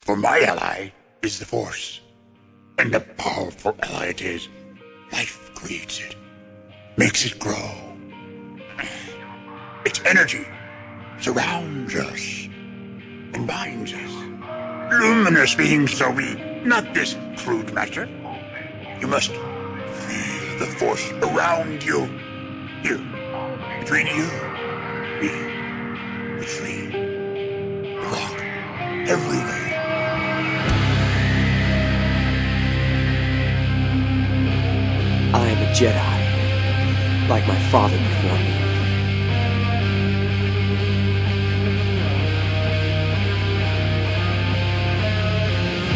For my ally is the Force. And a powerful ally it is. Life creates it. Makes it grow. Its energy surrounds us and binds us. Luminous beings so be, not this crude matter. You must feel the Force around you. Here, between you, me, the tree, the rock, everywhere. I am a Jedi, like my father before me.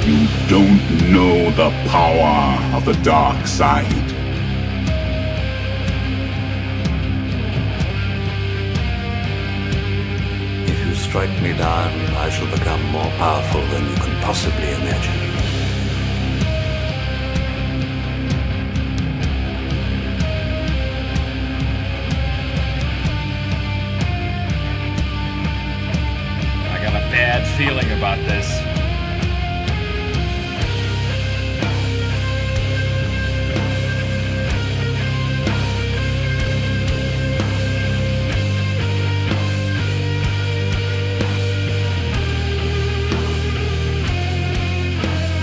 You don't know the power of the dark side. If you strike me down, I shall become more powerful than you can possibly imagine. I got a bad feeling about this.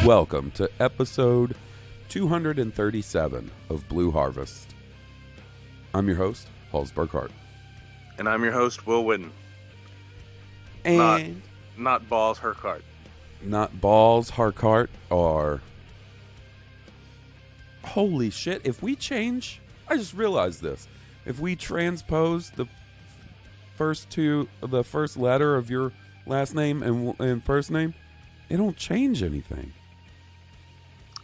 Welcome to episode 237 of Blue Harvest. I'm your host, Halls Burkhart. And I'm your host, Will Whitten. And Not Balls Hercart. not Balls Harkart or... Holy shit, if we change... I just realized this. If we transpose the first letter of your last name and first name, it don't change anything.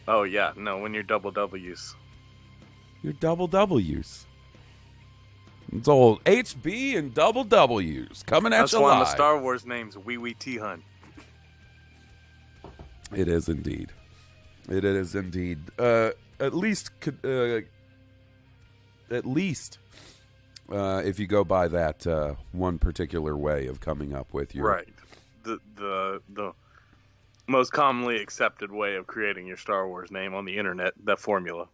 Oh, yeah. No, when you're double W's. Your double W's. It's old HB and double W's coming at That's you one live. of the Star Wars names, Wee Wee T-Hun. It is indeed. It is indeed. At least if you go by that one particular way of coming up with your... Right. The most commonly accepted way of creating your Star Wars name on the internet, that formula.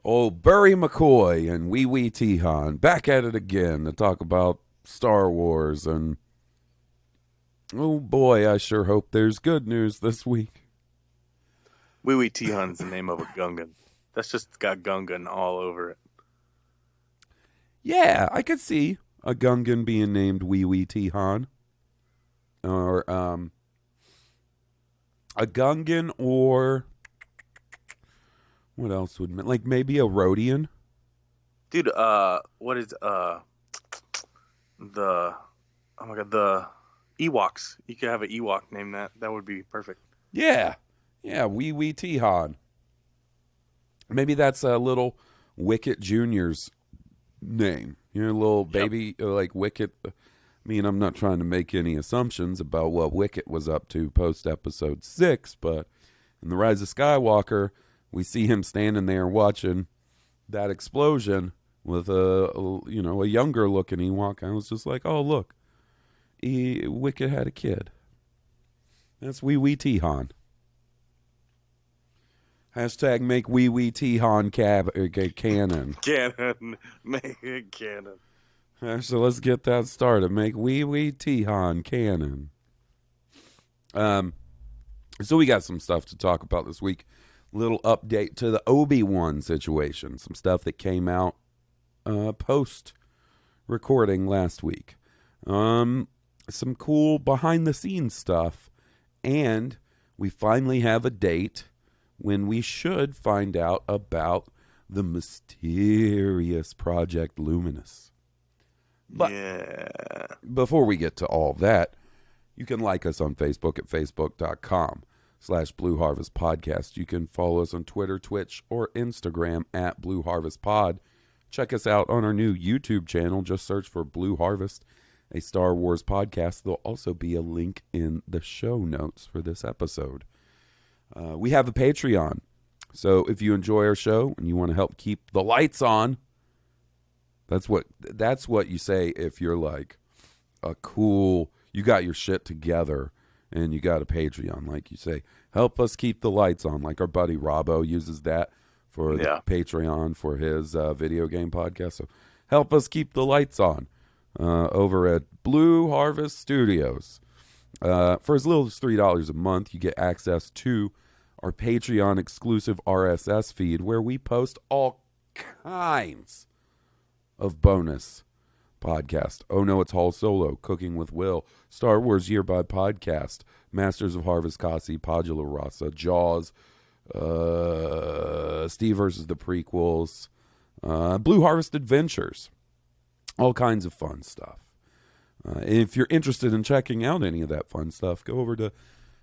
Old Burry McCoy and Wee Wee T-Han back at it again to talk about Star Wars, and oh boy, I sure hope there's good news this week. Wee Wee T-Hun's the name of a Gungan. That's just got Gungan all over it. Yeah, I could see a Gungan being named Wee Wee T-Han. Or a Gungan, or what else would, like maybe a Rodian? Dude, what is the Ewoks? You could have an Ewok name that. That would be perfect. Yeah, Wee Wee T-Han. Maybe that's a little Wicket Jr.'s name. You know, little baby, like Wicket. I mean, I'm not trying to make any assumptions about what Wicket was up to post-episode 6, but in the Rise of Skywalker, we see him standing there watching that explosion with a younger-looking Ewok. I was just like, oh, look, Wicket had a kid. That's Wee Wee T-Han. Hashtag make Wee Wee T-Han canon. Canon. Make it canon. So let's get that started. Make Wee Wee T-Han canon. So we got some stuff to talk about this week. Little update to the Obi-Wan situation. Some stuff that came out post-recording last week. Some cool behind-the-scenes stuff. And we finally have a date when we should find out about the mysterious Project Luminous. But before we get to all that, you can like us on Facebook at facebook.com/Blue Harvest Podcast. You can follow us on Twitter, Twitch, or Instagram at Blue Harvest Pod. Check us out on our new YouTube channel. Just search for Blue Harvest, a Star Wars podcast. There'll also be a link in the show notes for this episode. We have a Patreon. So if you enjoy our show and you want to help keep the lights on, that's what you say if you're like a cool, you got your shit together and you got a Patreon, like you say. Help us keep the lights on, like our buddy Robbo uses that for the Patreon for his video game podcast. So help us keep the lights on over at Blue Harvest Studios. For as little as $3 a month, you get access to our Patreon exclusive RSS feed, where we post all kinds of bonus podcasts. Oh No, It's Hall Solo, Cooking with Will, Star Wars Year by Podcast, Masters of Harvest Kasi, Padula Rasa, Jaws, Steve versus the Prequels, Blue Harvest Adventures, all kinds of fun stuff. If you're interested in checking out any of that fun stuff, go over to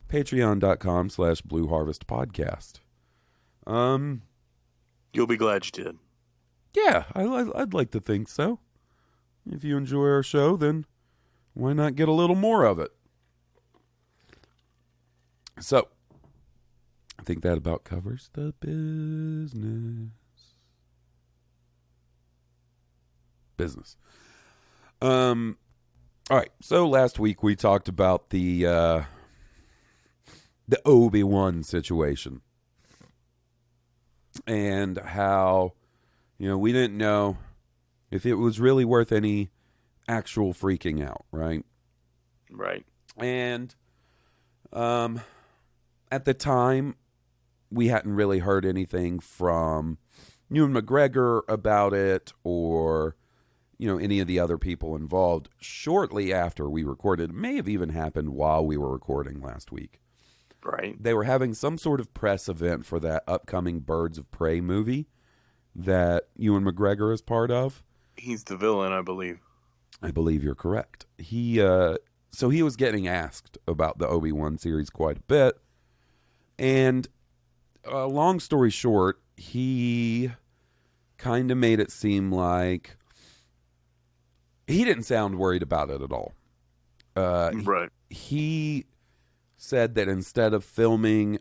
patreon.com/Blue Harvest Podcast. You'll be glad you did. Yeah, I'd like to think so. If you enjoy our show, then why not get a little more of it? So, I think that about covers the business. All right, so last week we talked about the Obi-Wan situation and how, we didn't know if it was really worth any actual freaking out, right? Right. And at the time, we hadn't really heard anything from Ewan McGregor about it or any of the other people involved. Shortly after we recorded, it may have even happened while we were recording last week. Right. They were having some sort of press event for that upcoming Birds of Prey movie that Ewan McGregor is part of. He's the villain, I believe. I believe you're correct. So he was getting asked about the Obi-Wan series quite a bit. And long story short, he kind of made it seem like he didn't sound worried about it at all. Right. He said that instead of filming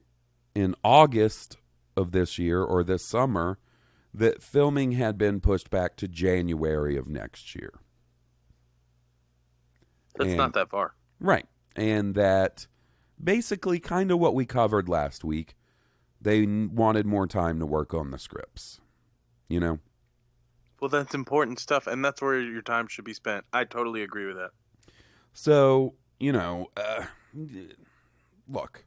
in August of this year or this summer, that filming had been pushed back to January of next year. That's not that far. Right. And that basically kind of what we covered last week, they wanted more time to work on the scripts. Well, that's important stuff, and that's where your time should be spent. I totally agree with that. So, look.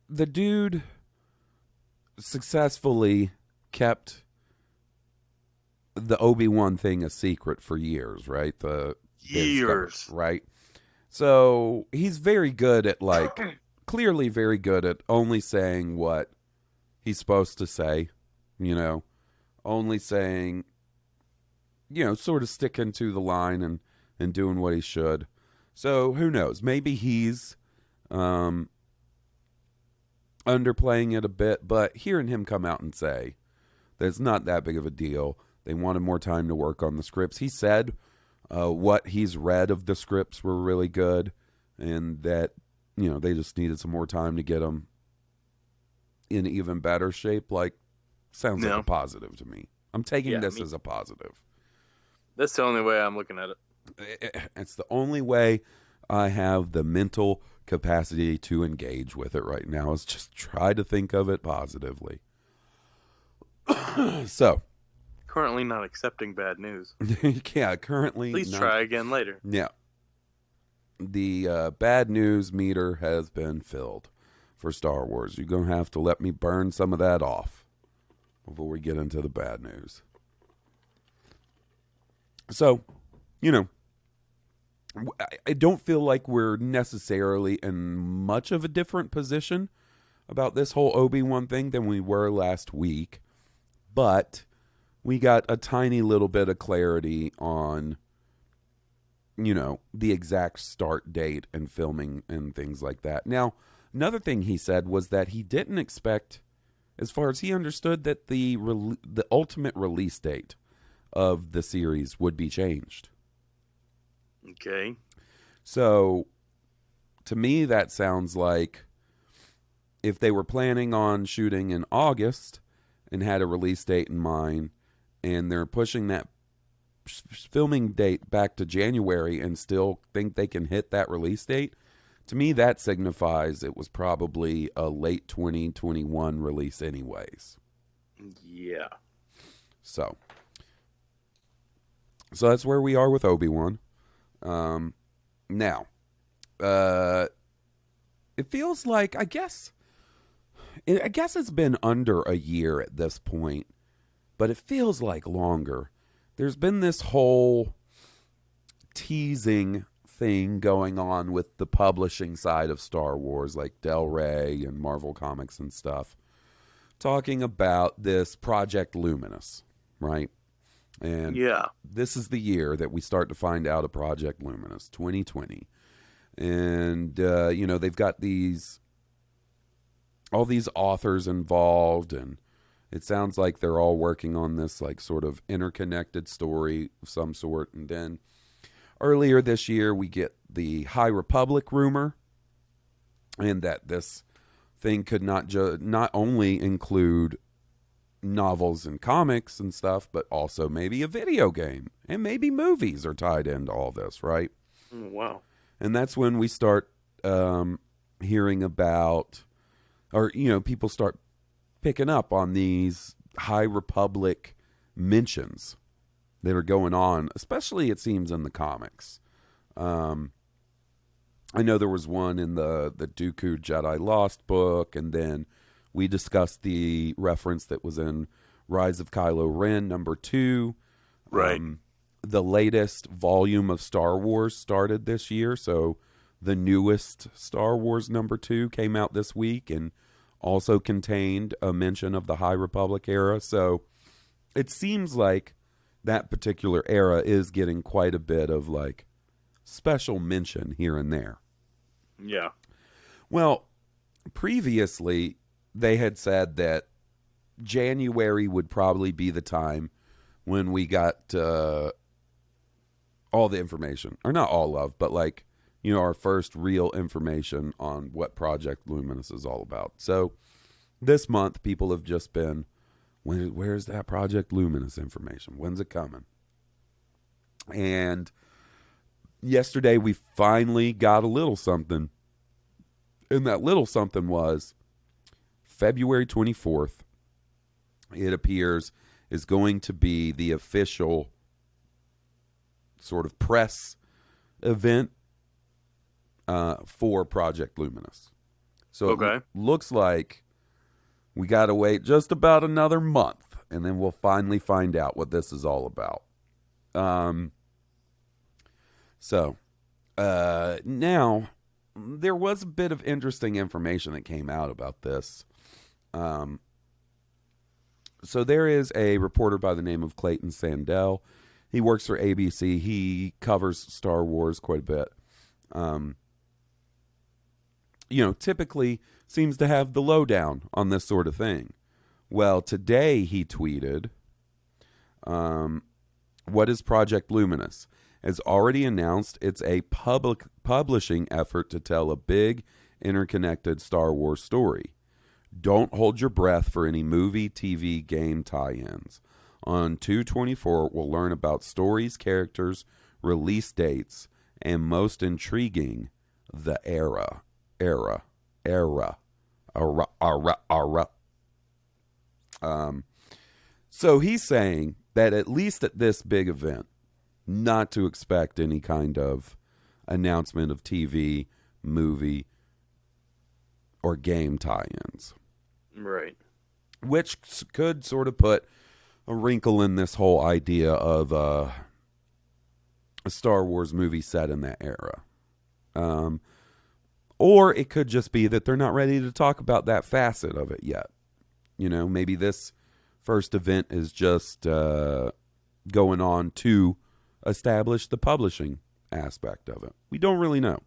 The dude successfully kept the Obi-Wan thing a secret for years, right? Years. Stuff, right? So he's very good at, clearly very good at only saying what he's supposed to say, only saying, sort of sticking to the line and doing what he should. So who knows? Maybe he's underplaying it a bit, but hearing him come out and say that it's not that big of a deal. They wanted more time to work on the scripts. He said what he's read of the scripts were really good, and that they just needed some more time to get them in even better shape. Sounds like a positive to me. I'm taking this as a positive. That's the only way I'm looking at it. It's the only way I have the mental capacity to engage with it right now, is just try to think of it positively. So, currently not accepting bad news. Yeah, currently. Please try again later. Yeah. The bad news meter has been filled for Star Wars. You're going to have to let me burn some of that off before we get into the bad news. So, I don't feel like we're necessarily in much of a different position about this whole Obi-Wan thing than we were last week. But we got a tiny little bit of clarity on, the exact start date and filming and things like that. Now, another thing he said was that he didn't expect, as far as he understood, that the ultimate release date of the series would be changed. Okay. So, to me, that sounds like if they were planning on shooting in August and had a release date in mind, and they're pushing that filming date back to January and still think they can hit that release date, to me that signifies it was probably a late 2021 release anyways. Yeah. So that's where we are with Obi-Wan. Now, it feels like, I guess it's been under a year at this point, but it feels like longer. There's been this whole teasing thing going on with the publishing side of Star Wars, like Del Rey and Marvel Comics and stuff, talking about this Project Luminous, right? And yeah, this is the year that we start to find out a Project Luminous, 2020. And, they've got all these authors involved, and it sounds like they're all working on this, like, sort of interconnected story of some sort. And then earlier this year, we get the High Republic rumor, and that this thing could not only include novels and comics and stuff, but also maybe a video game, and maybe movies are tied into all this, right? Wow. And that's when we start hearing about, or, people start picking up on these High Republic mentions that are going on, especially, it seems, in the comics. I know there was one in the Dooku Jedi Lost book, and then we discussed the reference that was in Rise of Kylo Ren #2. Right. The latest volume of Star Wars started this year, so the newest Star Wars #2 came out this week and also contained a mention of the High Republic era. So it seems like that particular era is getting quite a bit of, like, special mention here and there. Yeah. Well, previously they had said that January would probably be the time when we got all the information, or not all of, but, like, our first real information on what Project Luminous is all about. So this month, people have just been, where's that Project Luminous information? When's it coming? And yesterday, we finally got a little something. And that little something was February 24th, it appears, is going to be the official sort of press event for Project Luminous. So okay. It looks like we got to wait just about another month, and then we'll finally find out what this is all about. Now, there was a bit of interesting information that came out about this. So there is a reporter by the name of Clayton Sandell. He works for ABC. He covers Star Wars quite a bit. Typically seems to have the lowdown on this sort of thing. Well, today he tweeted, what is Project Luminous? Has already announced it's a publishing effort to tell a big, interconnected Star Wars story. Don't hold your breath for any movie, TV, game tie-ins. On 2/24, we'll learn about stories, characters, release dates, and most intriguing, the era. So he's saying that at least at this big event, not to expect any kind of announcement of TV, movie, or game tie-ins. Right. Which could sort of put a wrinkle in this whole idea of a Star Wars movie set in that era. Or it could just be that they're not ready to talk about that facet of it yet. Maybe this first event is just going on to establish the publishing aspect of it. We don't really know.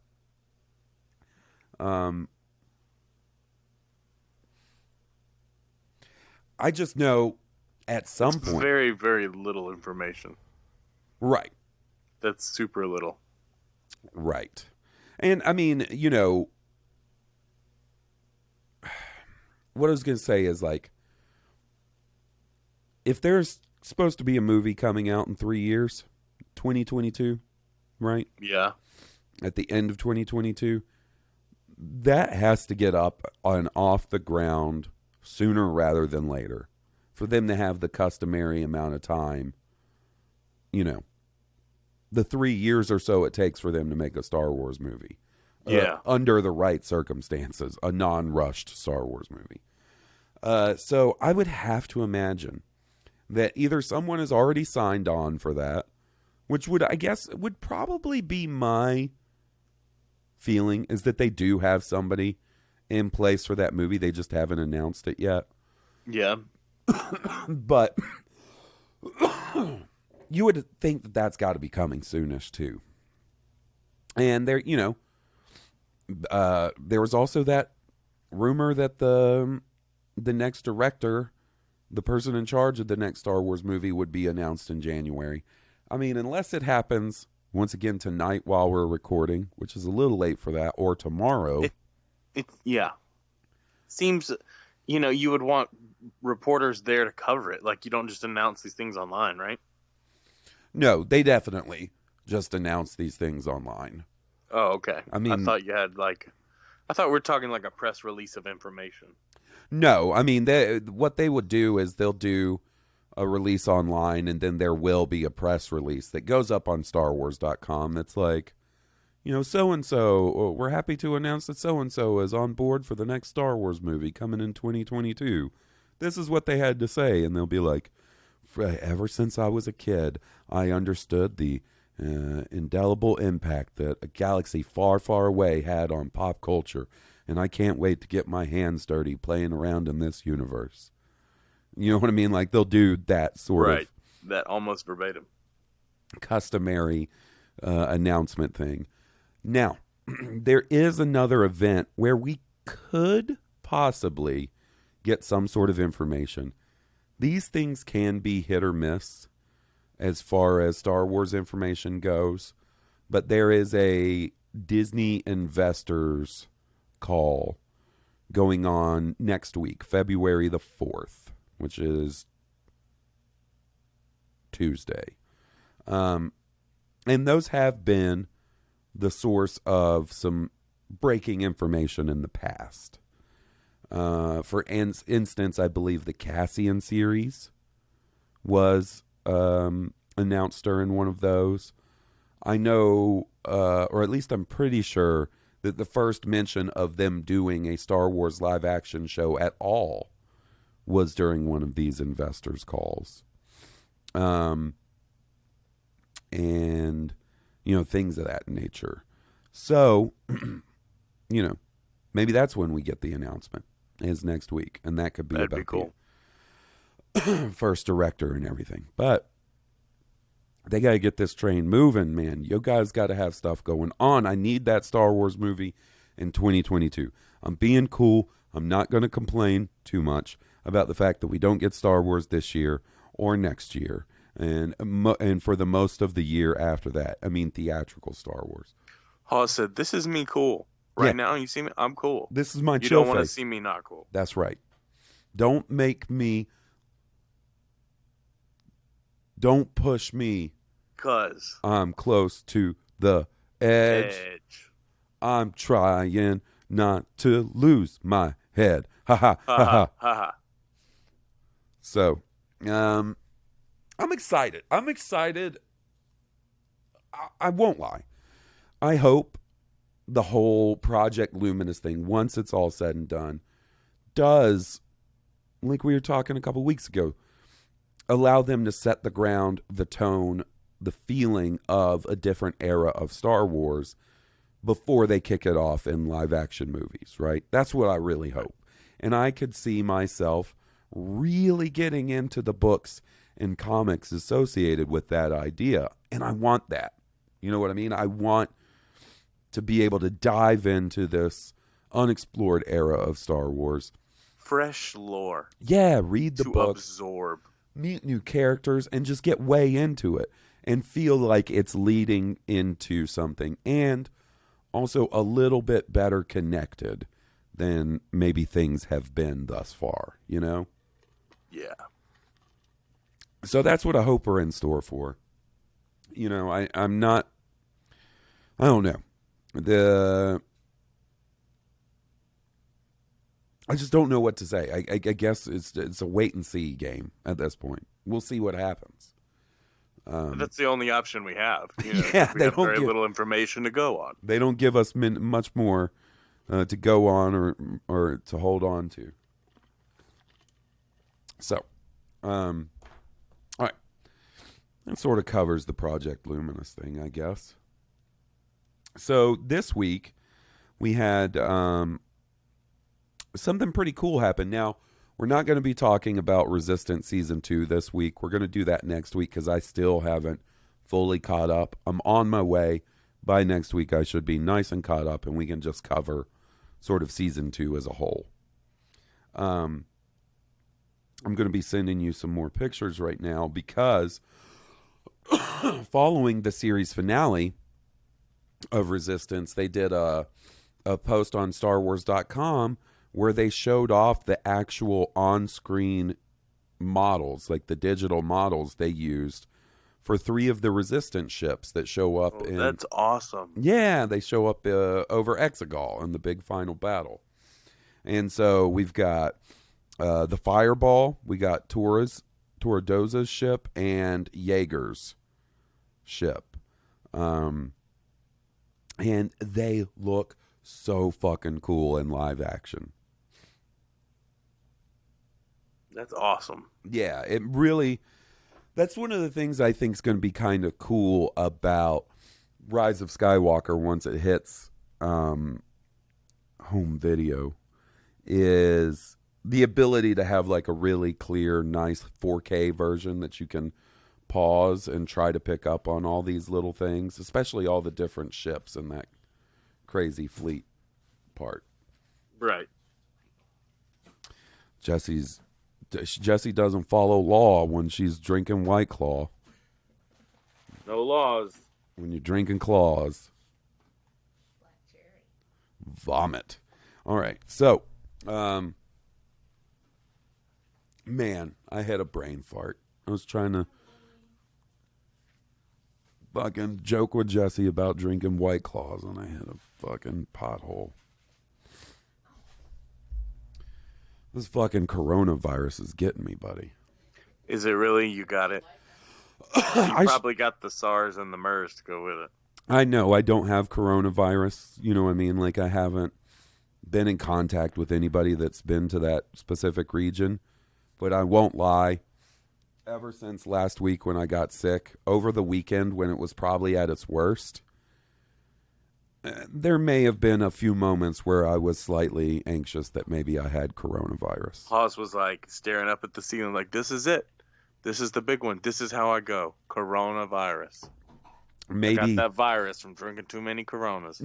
I just know at some point. Very, very little information. Right. That's super little. Right. And I mean, what I was going to say is, like, if there's supposed to be a movie coming out in 3 years, 2022, right? Yeah. At the end of 2022. That has to get up and off the ground sooner rather than later for them to have the customary amount of time, you know, the 3 years or so it takes for them to make a Star Wars movie. Yeah. Under the right circumstances, a non-rushed Star Wars movie. So I would have to imagine that either someone is already signed on for that, which would probably be my feeling, is that they do have somebody in place for that movie. They just haven't announced it yet. Yeah. But you would think that that's got to be coming soonish too. And there, you know, there was also that rumor that the next director, the person in charge of the next Star Wars movie, would be announced in January. I mean, unless it happens once again tonight while we're recording, which is a little late for that, or tomorrow. Yeah. Seems, you know, you would want reporters there to cover it. Like, you don't just announce these things online, right? No, they definitely just announce these things online. Oh, okay. I mean, I thought you had I thought we were talking like a press release of information. No, I mean, what they would do is they'll do a release online, and then there will be a press release that goes up on StarWars.com that's like, you know, so-and-so, we're happy to announce that so-and-so is on board for the next Star Wars movie coming in 2022. This is what they had to say, and they'll be like, ever since I was a kid, I understood the indelible impact that a galaxy far, far away had on pop culture, and I can't wait to get my hands dirty playing around in this universe. You know what I mean? Like, they'll do that sort of that almost verbatim customary announcement thing. Now, there is another event where we could possibly get some sort of information. These things can be hit or miss as far as Star Wars information goes, but there is a Disney investors call going on next week, February the 4th, which is Tuesday. And those have been the source of some breaking information in the past. For instance, I believe the Cassian series was announced during one of those. I know, or at least I'm pretty sure, that the first mention of them doing a Star Wars live action show at all was during one of these investors' calls. And, you know, things of that nature. So, you know, maybe that's when we get the announcement, is next week. And that could be That'd about be cool. the first director and everything. But they got to get this train moving, man. You guys got to have stuff going on. I need that Star Wars movie in 2022. I'm being cool. I'm not going to complain too much about the fact that we don't get Star Wars this year or next year, and for the most of the year after that. I mean, theatrical Star Wars. Hawes said, "This is me cool. Right now, you see me? I'm cool. This is my You chill don't want to face. see me not cool. That's right. Don't push me. 'Cause I'm close to the edge. I'm trying not to lose my head. Ha ha ha ha. ha. So, I'm excited. I won't lie. I hope the whole Project Luminous thing, once it's all said and done, does, like we were talking a couple weeks ago, allow them to set the ground, the tone, the feeling of a different era of Star Wars before they kick it off in live action movies, right? That's what I really hope. And I could see myself really getting into the books and comics associated with that idea. And I want that. You know what I mean? I want to be able to dive into this unexplored era of Star Wars. Fresh lore. Yeah, read the books. Absorb. Meet new characters and just get way into it and feel like it's leading into something, and also a little bit better connected than maybe things have been thus far, you know? Yeah. So that's what I hope we're in store for. You know, I'm not, I don't know. I just don't know what to say. I guess it's a wait and see game at this point. We'll see what happens. That's the only option we have. You know, Yeah, we they have don't very give- little information to go on. They don't give us much more to go on or to hold on to. So, all right. That sort of covers the Project Luminous thing, I guess. So this week we had something pretty cool happen. Now, we're not going to be talking about Resistance Season 2 this week. We're going to do that next week because I still haven't fully caught up. I'm on my way. By next week, I should be nice and caught up, and we can just cover sort of Season 2 as a whole. I'm going to be sending you some more pictures right now because following the series finale of Resistance, they did a post on StarWars.com where they showed off the actual on-screen models, like the digital models they used for 3 of the Resistance ships that show up. That's awesome. Yeah, they show up over Exegol in the big final battle. And so we've got the Fireball, we got Torredoza's ship, and Jaeger's ship. And they look so fucking cool in live action. That's awesome. Yeah, it really, that's one of the things I think is going to be kind of cool about Rise of Skywalker once it hits home video, is the ability to have like a really clear, nice 4K version that you can pause and try to pick up on all these little things, especially all the different ships in that crazy fleet part. Right. Jessie doesn't follow law when she's drinking White Claw. No laws. When you're drinking claws. Vomit. All right. So, man, I had a brain fart. I was trying to fucking joke with Jessie about drinking White Claws, and I hit a fucking pothole. This fucking coronavirus is getting me, buddy. Is it really? You got it? You probably got the SARS and the MERS to go with it. I know I don't have coronavirus. You know what I mean? Like, I haven't been in contact with anybody that's been to that specific region. But I won't lie. Ever since last week when I got sick, over the weekend when it was probably at its worst, there may have been a few moments where I was slightly anxious that maybe I had coronavirus. Hawes was like staring up at the ceiling like, this is it. This is the big one. This is how I go. Coronavirus. Maybe. I got that virus from drinking too many Coronas.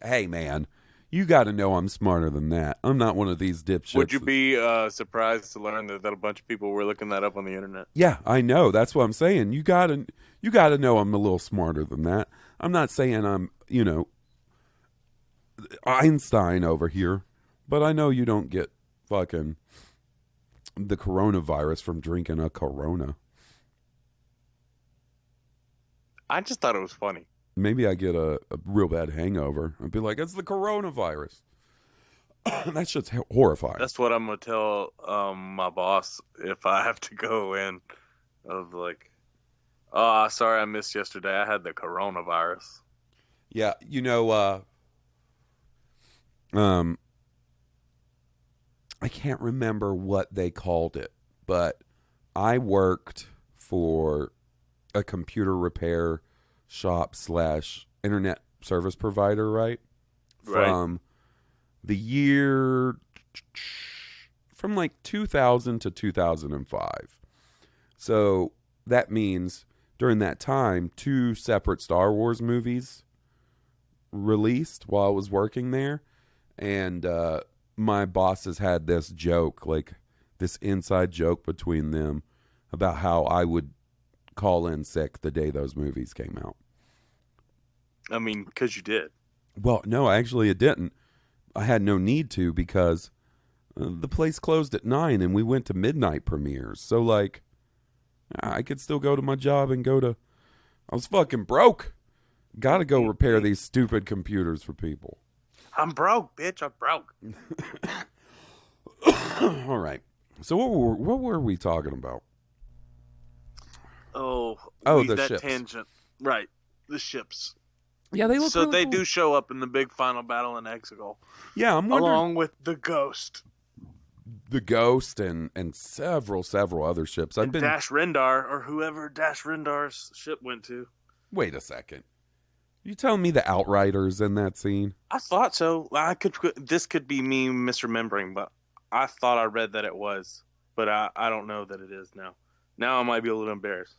Hey, man, you got to know I'm smarter than that. I'm not one of these dipshits. Would you be surprised to learn that a bunch of people were looking that up on the internet? Yeah, I know. That's what I'm saying. You got to know I'm a little smarter than that. I'm not saying I'm, Einstein over here, but I know you don't get fucking the coronavirus from drinking a Corona. I just thought it was funny. Maybe I get a real bad hangover. I'd be like, it's the coronavirus. That shit's horrifying. That's what I'm going to tell my boss if I have to go in. Of like, oh, sorry I missed yesterday. I had the coronavirus. Yeah, I can't remember what they called it, but I worked for a computer repair shop / internet service provider, right? From the year from like 2000 to 2005. So that means during that time, 2 separate Star Wars movies released while I was working there. And my bosses had this joke, like this inside joke between them about how I would call in sick the day those movies came out. I mean, because you did. Well, no, actually it didn't. I had no need to because the place closed at 9 and we went to midnight premieres. So, like, I could still go to my job and I was fucking broke. Got to go repair these stupid computers for people. I'm broke, bitch. I'm broke. All right. So what were we talking about? The ships. Tangent. Right. The ships. Yeah, they look so really they cool. do show up in the big final battle in Exegol. Yeah, I'm wondering. Along with the Ghost. The Ghost and several other ships. Dash Rendar, or whoever Dash Rendar's ship went to. Wait a second. You telling me the Outriders in that scene? I thought so. This could be me misremembering, but I thought I read that it was. But I don't know that it is now. Now I might be a little embarrassed.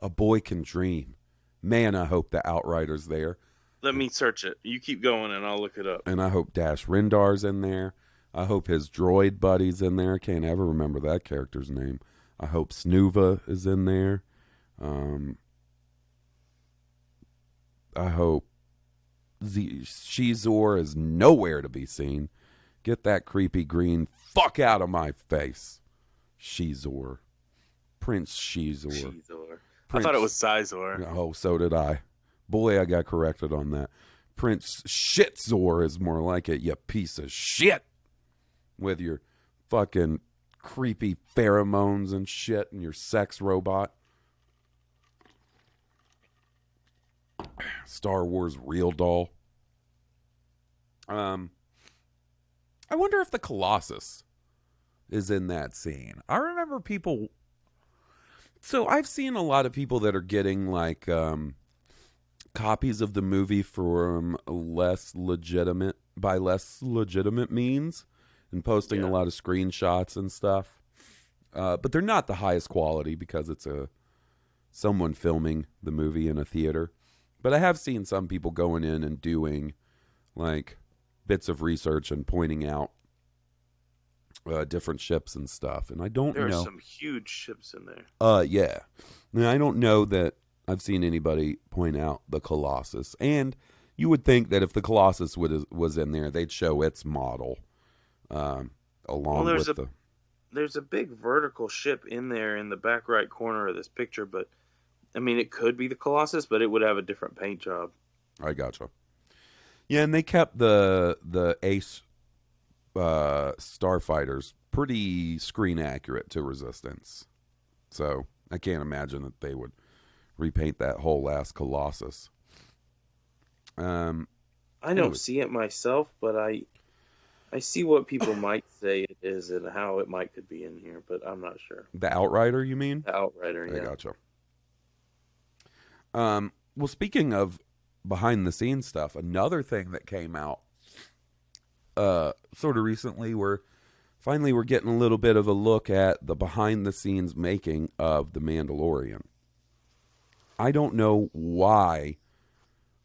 A boy can dream. Man, I hope the Outrider's there. Let me search it. You keep going and I'll look it up. And I hope Dash Rendar's in there. I hope his droid buddy's in there. Can't ever remember that character's name. I hope Snuva is in there. I hope Shizor is nowhere to be seen. Get that creepy green fuck out of my face. Shizor. Prince Shizor. I thought it was Sizor. Oh, so did I. Boy, I got corrected on that. Prince Shitzor is more like it, you piece of shit. With your fucking creepy pheromones and shit and your sex robot. Star Wars real doll. I wonder if the Colossus is in that scene. I remember people... So I've seen a lot of people that are getting like copies of the movie from less legitimate means and posting a lot of screenshots and stuff. But they're not the highest quality because it's someone filming the movie in a theater. But I have seen some people going in and doing like bits of research and pointing out different ships and stuff, and I don't know. There's some huge ships in there. Yeah. Now, I don't know that I've seen anybody point out the Colossus, and you would think that if the Colossus was in there, they'd show its model along with the. There's a big vertical ship in there in the back right corner of this picture, but I mean, it could be the Colossus, but it would have a different paint job. I gotcha. Yeah, and they kept the Ace starfighters pretty screen accurate to Resistance, so I can't imagine that they would repaint that whole last Colossus. I don't see it myself, but I see what people might say it is and how it could be in here, but I'm not sure. The Outrider, you mean? The Outrider, yeah. I gotcha. Well, speaking of behind the scenes stuff, another thing that came out sort of recently, we're getting a little bit of a look at the behind the scenes making of The Mandalorian. I don't know why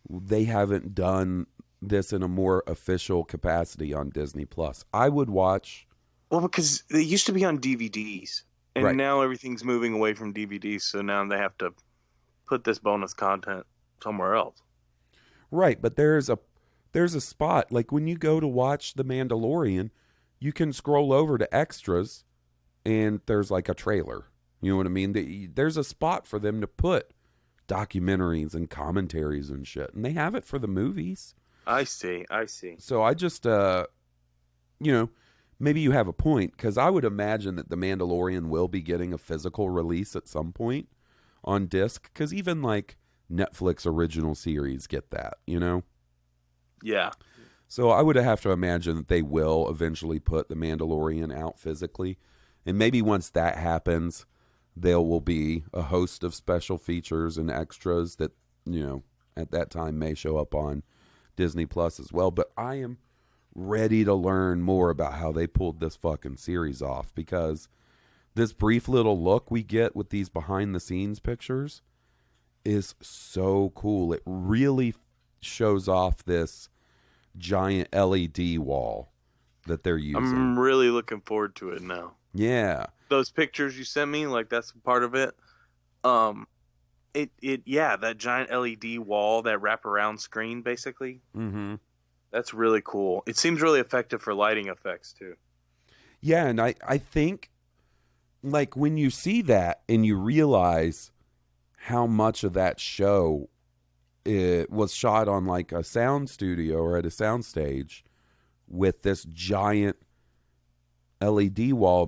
they haven't done this in a more official capacity on Disney Plus. I would watch. Well, because they used to be on DVDs, and now everything's moving away from DVDs, so now they have to put this bonus content somewhere else. Right, but there's a spot, like when you go to watch The Mandalorian, you can scroll over to extras, and there's like a trailer. You know what I mean? There's a spot for them to put documentaries and commentaries and shit, and they have it for the movies. I see. So I just, maybe you have a point, because I would imagine that The Mandalorian will be getting a physical release at some point on disc, because even like Netflix original series get that, you know? Yeah. So I would have to imagine that they will eventually put The Mandalorian out physically, and maybe once that happens, there will be a host of special features and extras that, at that time may show up on Disney Plus as well. But I am ready to learn more about how they pulled this fucking series off, because this brief little look we get with these behind the scenes pictures is so cool. It really shows off this giant LED wall that they're using. I'm really looking forward to it now. Yeah. Those pictures you sent me, like that's part of it. That giant LED wall, that wraparound screen, basically. Mm-hmm. That's really cool. It seems really effective for lighting effects too. Yeah, and I think like when you see that and you realize how much of that show it was shot on like a sound studio or at a sound stage with this giant LED wall,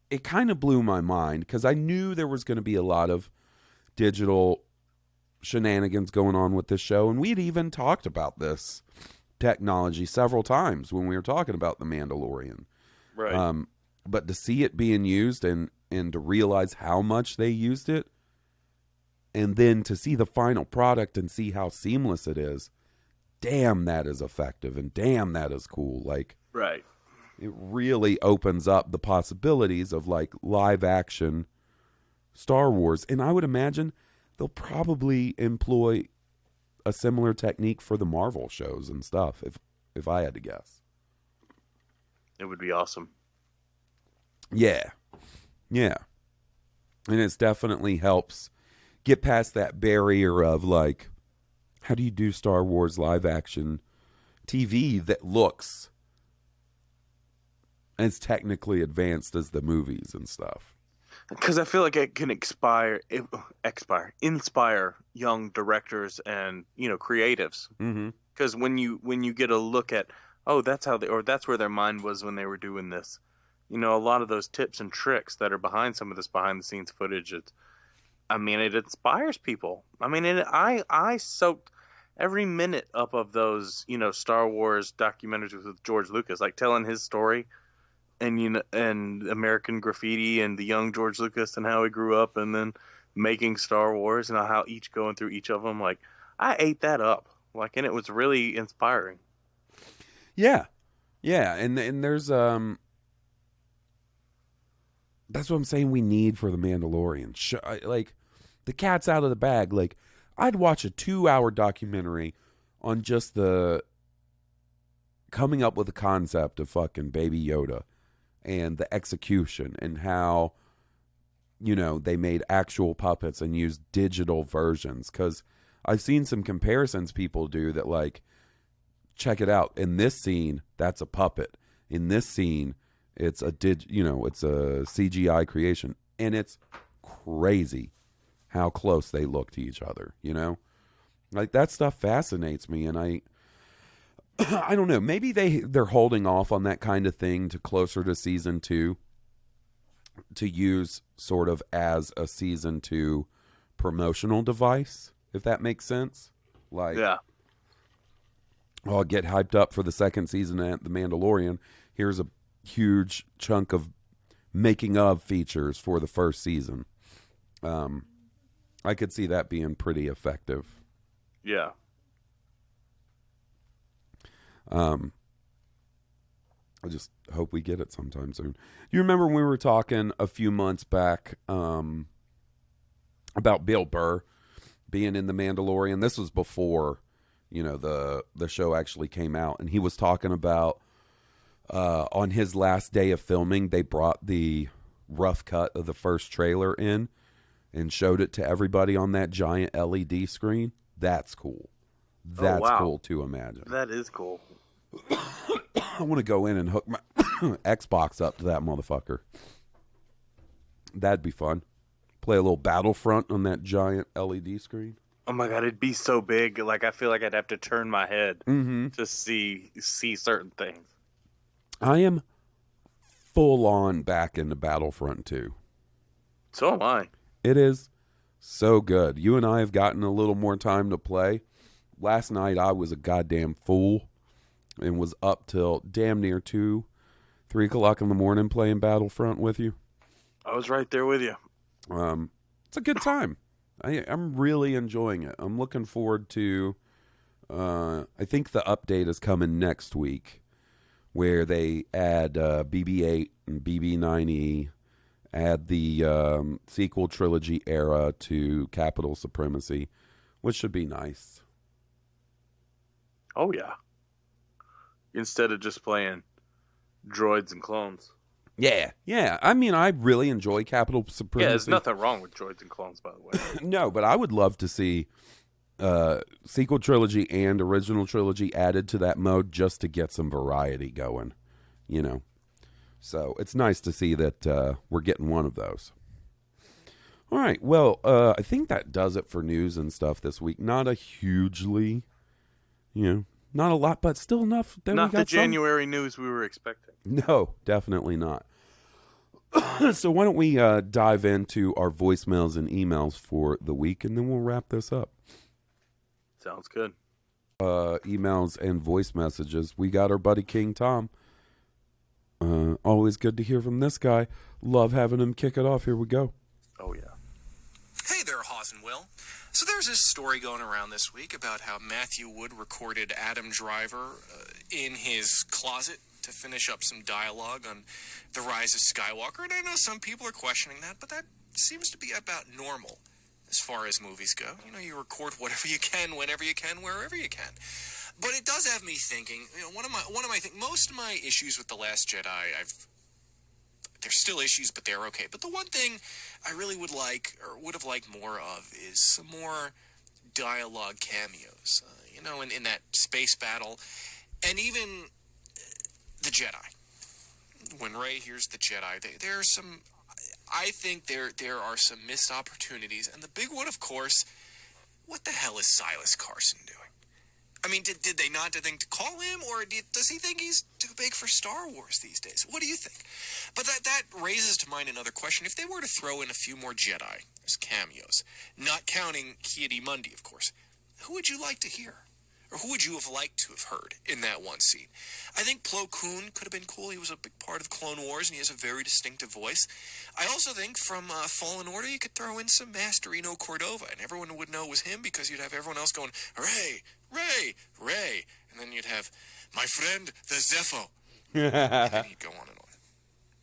it kind of blew my mind because I knew there was going to be a lot of digital shenanigans going on with this show, and we'd even talked about this technology several times when we were talking about The Mandalorian. Right. But to see it being used and to realize how much they used it, and then to see the final product and see how seamless it is, damn, that is effective, and damn, that is cool. Like, Right. it really opens up the possibilities of like live action Star Wars. And I would imagine they'll probably employ a similar technique for the Marvel shows and stuff, if I had to guess. It would be awesome. Yeah. And it definitely helps get past that barrier of like, how do you do Star Wars live action TV that looks as technically advanced as the movies and stuff? Because I feel like it can inspire young directors and creatives. Mm-hmm. Because when you get a look at, that's where their mind was when they were doing this. A lot of those tips and tricks that are behind some of this behind the scenes footage. It inspires people. I soaked every minute up of those Star Wars documentaries with George Lucas, like telling his story. And and American Graffiti and the young George Lucas and how he grew up and then making Star Wars and how going through each of them, like I ate that up, like, and it was really inspiring. Yeah, and there's that's what I'm saying we need for the Mandalorian. Like, the cat's out of the bag. Like, I'd watch a 2-hour documentary on just the coming up with the concept of fucking Baby Yoda. And the execution and how, they made actual puppets and used digital versions. Because I've seen some comparisons people do that, like, check it out. In this scene, that's a puppet. In this scene, it's it's a CGI creation. And it's crazy how close they look to each other, Like, that stuff fascinates me, and I don't know. Maybe they're holding off on that kind of thing to closer to season 2 to use sort of as a season 2 promotional device, if that makes sense. Like, yeah, I'll get hyped up for the second season of The Mandalorian. Here's a huge chunk of making of features for the first season. I could see that being pretty effective. Yeah. I just hope we get it sometime soon. You remember when we were talking a few months back about Bill Burr being in The Mandalorian? This was before, the show actually came out, and he was talking about on his last day of filming, they brought the rough cut of the first trailer in and showed it to everybody on that giant LED screen. That's cool. That's cool to imagine. That is cool. I want to go in and hook my Xbox up to that motherfucker. That'd be fun. Play a little Battlefront on that giant LED screen. Oh my god, it'd be so big. Like, I feel like I'd have to turn my head to see certain things. I am full on back into Battlefront 2. So am I. It is so good. You and I have gotten a little more time to play. Last night I was a goddamn fool and was up till damn near 2, 3 o'clock in the morning playing Battlefront with you. I was right there with you. It's a good time. I'm really enjoying it. I'm looking forward to, I think the update is coming next week, where they add BB-8 and BB-9E, add the sequel trilogy era to Capital Supremacy, which should be nice. Oh, yeah. Instead of just playing droids and clones. Yeah. I mean, I really enjoy Capital Supremacy. Yeah, there's nothing wrong with droids and clones, by the way. No, but I would love to see sequel trilogy and original trilogy added to that mode just to get some variety going, So it's nice to see that we're getting one of those. All right. Well, I think that does it for news and stuff this week. Not a hugely, not a lot, but still enough that Not we got the January news we were expecting. No, definitely not. So why don't we dive into our voicemails and emails for the week, and then we'll wrap this up. Sounds good. Emails and voice messages. We got our buddy King Tom. Always good to hear from this guy. Love having him kick it off. Here we go. Oh, yeah. Hey there, Hawes and Will. So there's this story going around this week about how Matthew Wood recorded Adam Driver in his closet to finish up some dialogue on the Rise of Skywalker. And I know some people are questioning that, but that seems to be about normal as far as movies go. You record whatever you can, whenever you can, wherever you can. But it does have me thinking, most of my issues with The Last Jedi, there's still issues, but they're okay. But the one thing I really would have liked more of is some more dialogue cameos, in that space battle. And even the Jedi. When Rey hears the Jedi, I think there are some missed opportunities. And the big one, of course, what the hell is Silas Carson doing? I mean, did they not think to call him, or does he think he's too big for Star Wars these days? What do you think? But that raises to mind another question. If they were to throw in a few more Jedi as cameos, not counting Ki-Adi-Mundi, of course, who would you like to hear? Or who would you have liked to have heard in that one scene? I think Plo Koon could have been cool. He was a big part of Clone Wars, and he has a very distinctive voice. I also think from Fallen Order, you could throw in some Masterino Cordova, and everyone would know it was him because you'd have everyone else going, Rey, Rey, Rey. And then you'd have, my friend, the Zepho. And then you'd go on and on.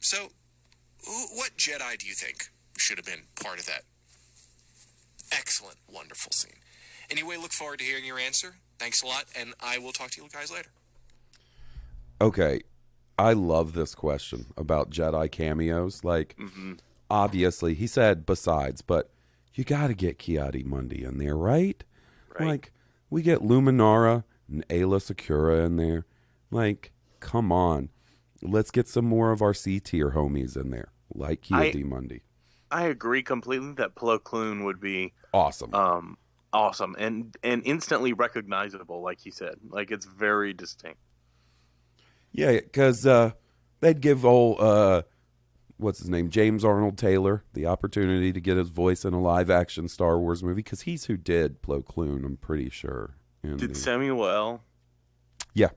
So, what Jedi do you think should have been part of that excellent, wonderful scene? Anyway, look forward to hearing your answer. Thanks a lot, and I will talk to you guys later. Okay, I love this question about Jedi cameos. Obviously, he said besides, but you got to get Ki-Adi-Mundi in there, right? Like, we get Luminara and Ayla Secura in there. Like, come on. Let's get some more of our C-tier homies in there, like Ki-Adi-Mundi. I agree completely that Plo Koon would be awesome. Awesome and instantly recognizable, like he said. Like, it's very distinct. Yeah, because they'd give old what's his name, James Arnold Taylor, the opportunity to get his voice in a live action Star Wars movie, because he's who did Plo Koon, I'm pretty sure. Did Samuel L.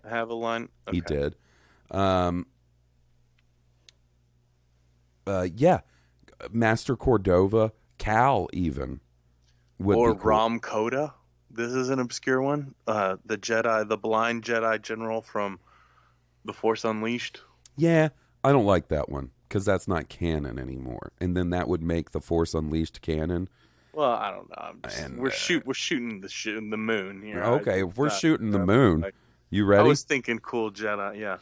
have a line? Okay. He did. Yeah, Master Cordova, Cal even. Or cool. Ram Koda. This is an obscure one. The blind Jedi general from The Force Unleashed. Yeah, I don't like that one because that's not canon anymore, and then that would make The Force Unleashed canon. Well, I don't know. We're shooting the moon here. Okay, if we're shooting the moon, you ready? I was thinking cool Jedi. Yeah.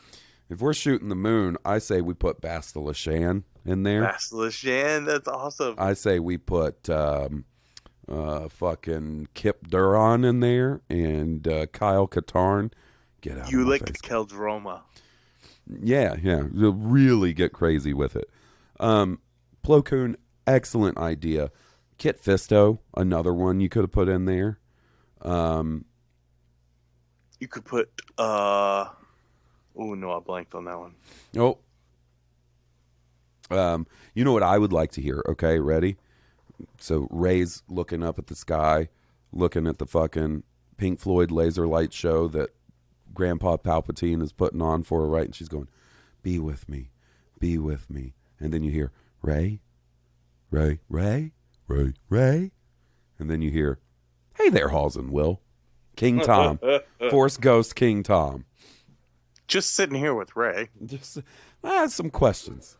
If we're shooting the moon, I say we put Bastila Shan in there. Bastila Shan, that's awesome. I say we put fucking Kip Duron in there and Kyle Katarn. Get out of my face. Keldroma. Yeah. You'll really get crazy with it. Plo Koon, excellent idea. Kit Fisto, another one you could have put in there. You could put oh no, I blanked on that one. Oh. You know what I would like to hear? Okay, ready? So Rey's looking up at the sky, looking at the fucking Pink Floyd laser light show that Grandpa Palpatine is putting on for her, right? And she's going, be with me, be with me. And then you hear, Rey, Rey, Rey, Rey, Rey. And then you hear, hey there, Hawes and Will. King Tom. Force Ghost King Tom. Just sitting here with Rey. Just, I have some questions.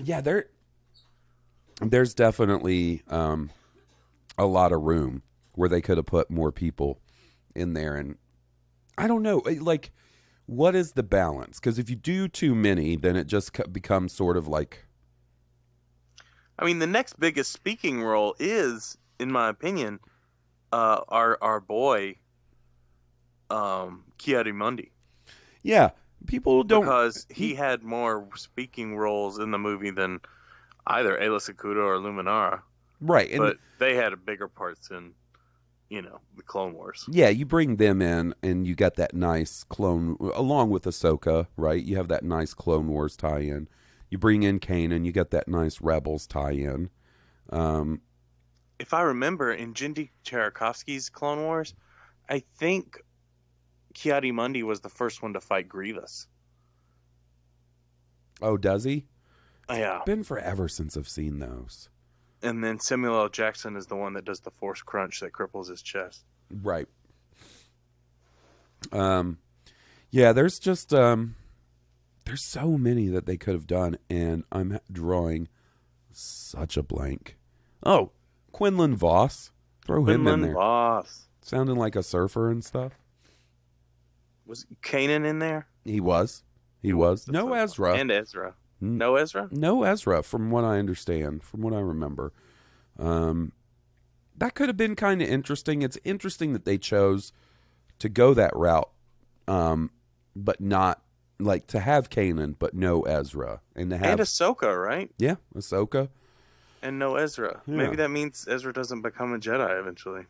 Yeah, there's definitely a lot of room where they could have put more people in there. And I don't know, like, what is the balance? Because if you do too many, then it just becomes sort of like... I mean, the next biggest speaking role is, in my opinion, our boy, Ki-Adi-Mundi. Yeah, people don't... Because he had more speaking roles in the movie than either Aayla Secura or Luminara. Right. And but they had bigger parts in, the Clone Wars. yeah, you bring them in, and you got that nice clone, along with Ahsoka, right? You have that nice Clone Wars tie-in. You bring in Kanan, you got that nice Rebels tie-in. If I remember, in Jindy Tarakovsky's Clone Wars, I think Ki-Adi-Mundi was the first one to fight Grievous. Oh, does he? Yeah. It's been forever since I've seen those. And then Samuel L. Jackson is the one that does the Force Crunch that cripples his chest. Right. Yeah, there's just there's so many that they could have done, and I'm drawing such a blank. Oh, Quinlan Voss. Throw him in there. Quinlan Voss. Sounding like a surfer and stuff. Was Kanan in there? He was. No Ezra. And Ezra. No Ezra? No Ezra, from what I understand, from what I remember. That could have been kind of interesting. It's interesting that they chose to go that route, but not, like, to have Kanan, but no Ezra. And to have... And Ahsoka, right? Yeah, Ahsoka. And no Ezra. Yeah. Maybe that means Ezra doesn't become a Jedi eventually.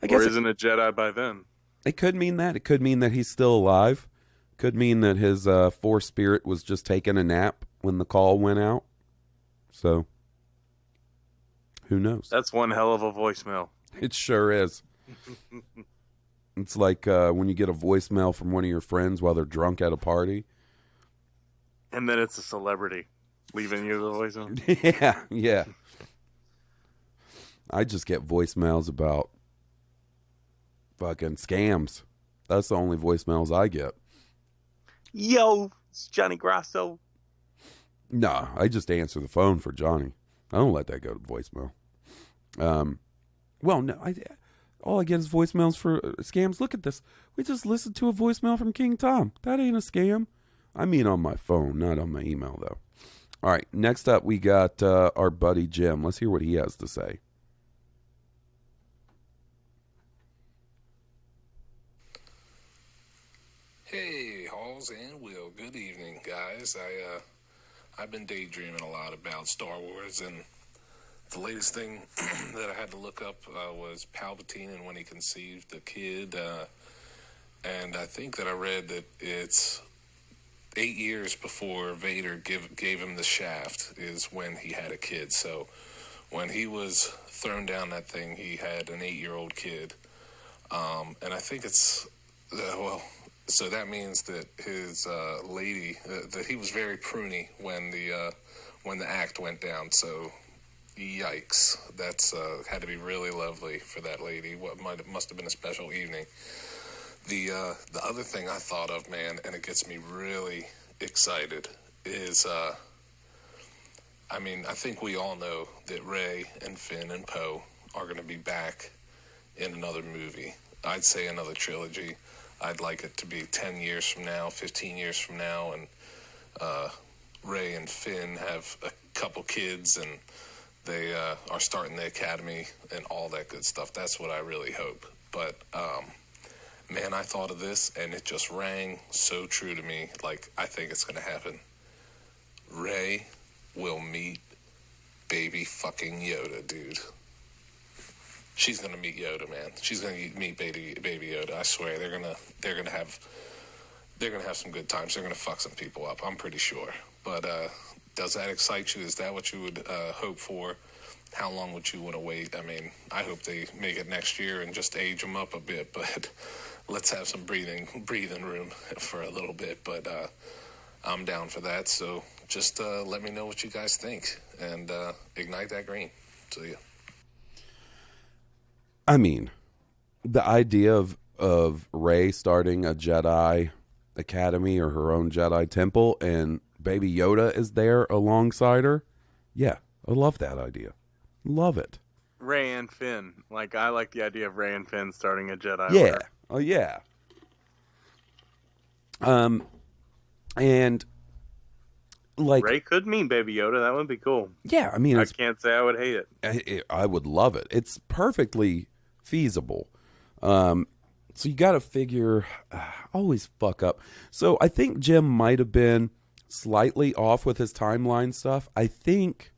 I guess or isn't a Jedi by then. It could mean that. It could mean that he's still alive. Could mean that his Force spirit was just taking a nap when the call went out. So, who knows? That's one hell of a voicemail. It sure is. It's like when you get a voicemail from one of your friends while they're drunk at a party. And then it's a celebrity leaving you the voicemail. Yeah. I just get voicemails about fucking scams. That's the only voicemails I get. Yo, it's Johnny Grasso. No, I just answer the phone for Johnny. I don't let that go to voicemail. Well, no, all I get is voicemails for scams. Look at this. We just listened to a voicemail from King Tom. That ain't a scam. I mean on my phone, not on my email, though. All right, next up we got our buddy Jim. Let's hear what he has to say. Hey, Hawes and Will. Good evening, guys. I've been daydreaming a lot about Star Wars, and the latest thing that I had to look up was Palpatine and when he conceived the kid. And I think that I read that it's 8 years before Vader gave him the shaft is when he had a kid. So when he was thrown down that thing, he had an 8-year-old kid. And I think it's, so that means that his lady, that he was very pruny when the act went down. So, yikes! That's had to be really lovely for that lady. Must have been a special evening. The other thing I thought of, man, and it gets me really excited, is I think we all know that Rey and Finn and Poe are going to be back in another movie. I'd say another trilogy. I'd like it to be 10 years from now, 15 years from now, and Rey and Finn have a couple kids, and they are starting the academy and all that good stuff. That's what I really hope. But, man, I thought of this, and it just rang so true to me. Like, I think it's going to happen. Rey will meet baby fucking Yoda, dude. She's gonna meet Yoda, man. She's gonna meet baby Yoda. I swear, they're gonna have some good times. They're gonna fuck some people up. I'm pretty sure. But does that excite you? Is that what you would hope for? How long would you want to wait? I mean, I hope they make it next year and just age them up a bit. But let's have some breathing room for a little bit. But I'm down for that. So just let me know what you guys think and ignite that green. See ya. I mean, the idea of Rey starting a Jedi academy or her own Jedi temple and baby Yoda is there alongside her. Yeah, I love that idea. Love it. Rey and Finn. Like, I like the idea of Rey and Finn starting a Jedi Yeah. order. Oh, yeah. And like Rey could mean baby Yoda. That would be cool. Yeah, I mean, I can't say I would hate it. I would love it. It's perfectly feasible. So you got to figure, always fuck up. So I think Jim might have been slightly off with his timeline stuff. I think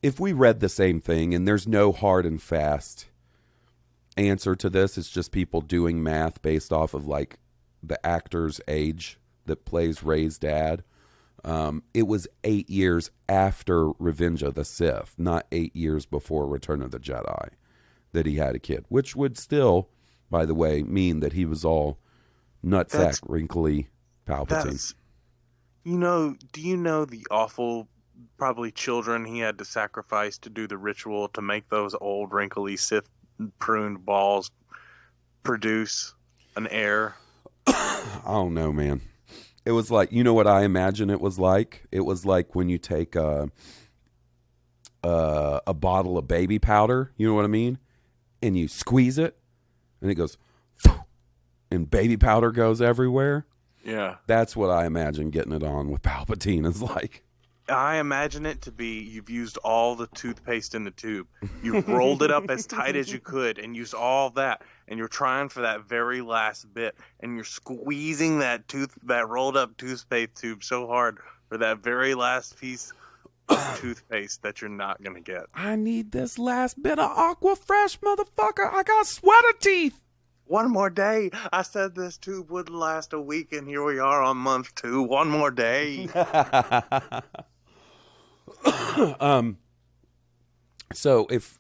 if we read the same thing, and there's no hard and fast answer to this, it's just people doing math based off of like the actor's age that plays Rey's dad. It was 8 years after Revenge of the Sith, not 8 years before Return of the Jedi, that he had a kid, which would still, by the way, mean that he was all nutsack, wrinkly Palpatine. Do you know the awful, probably children he had to sacrifice to do the ritual to make those old, wrinkly Sith pruned balls produce an heir? I don't know, man. It was like, you know what I imagine it was like? It was like when you take a bottle of baby powder, you know what I mean? And you squeeze it, and it goes, and baby powder goes everywhere. Yeah. That's what I imagine getting it on with Palpatine is like. I imagine it to be you've used all the toothpaste in the tube. You've rolled it up as tight as you could and used all that, and you're trying for that very last bit, and you're squeezing that rolled up toothpaste tube so hard for that very last piece of toothpaste that you're not going to get. I need this last bit of Aqua Fresh, motherfucker. I got sweater teeth. One more day. I said this tube wouldn't last a week, and here we are on month 2. One more day. So if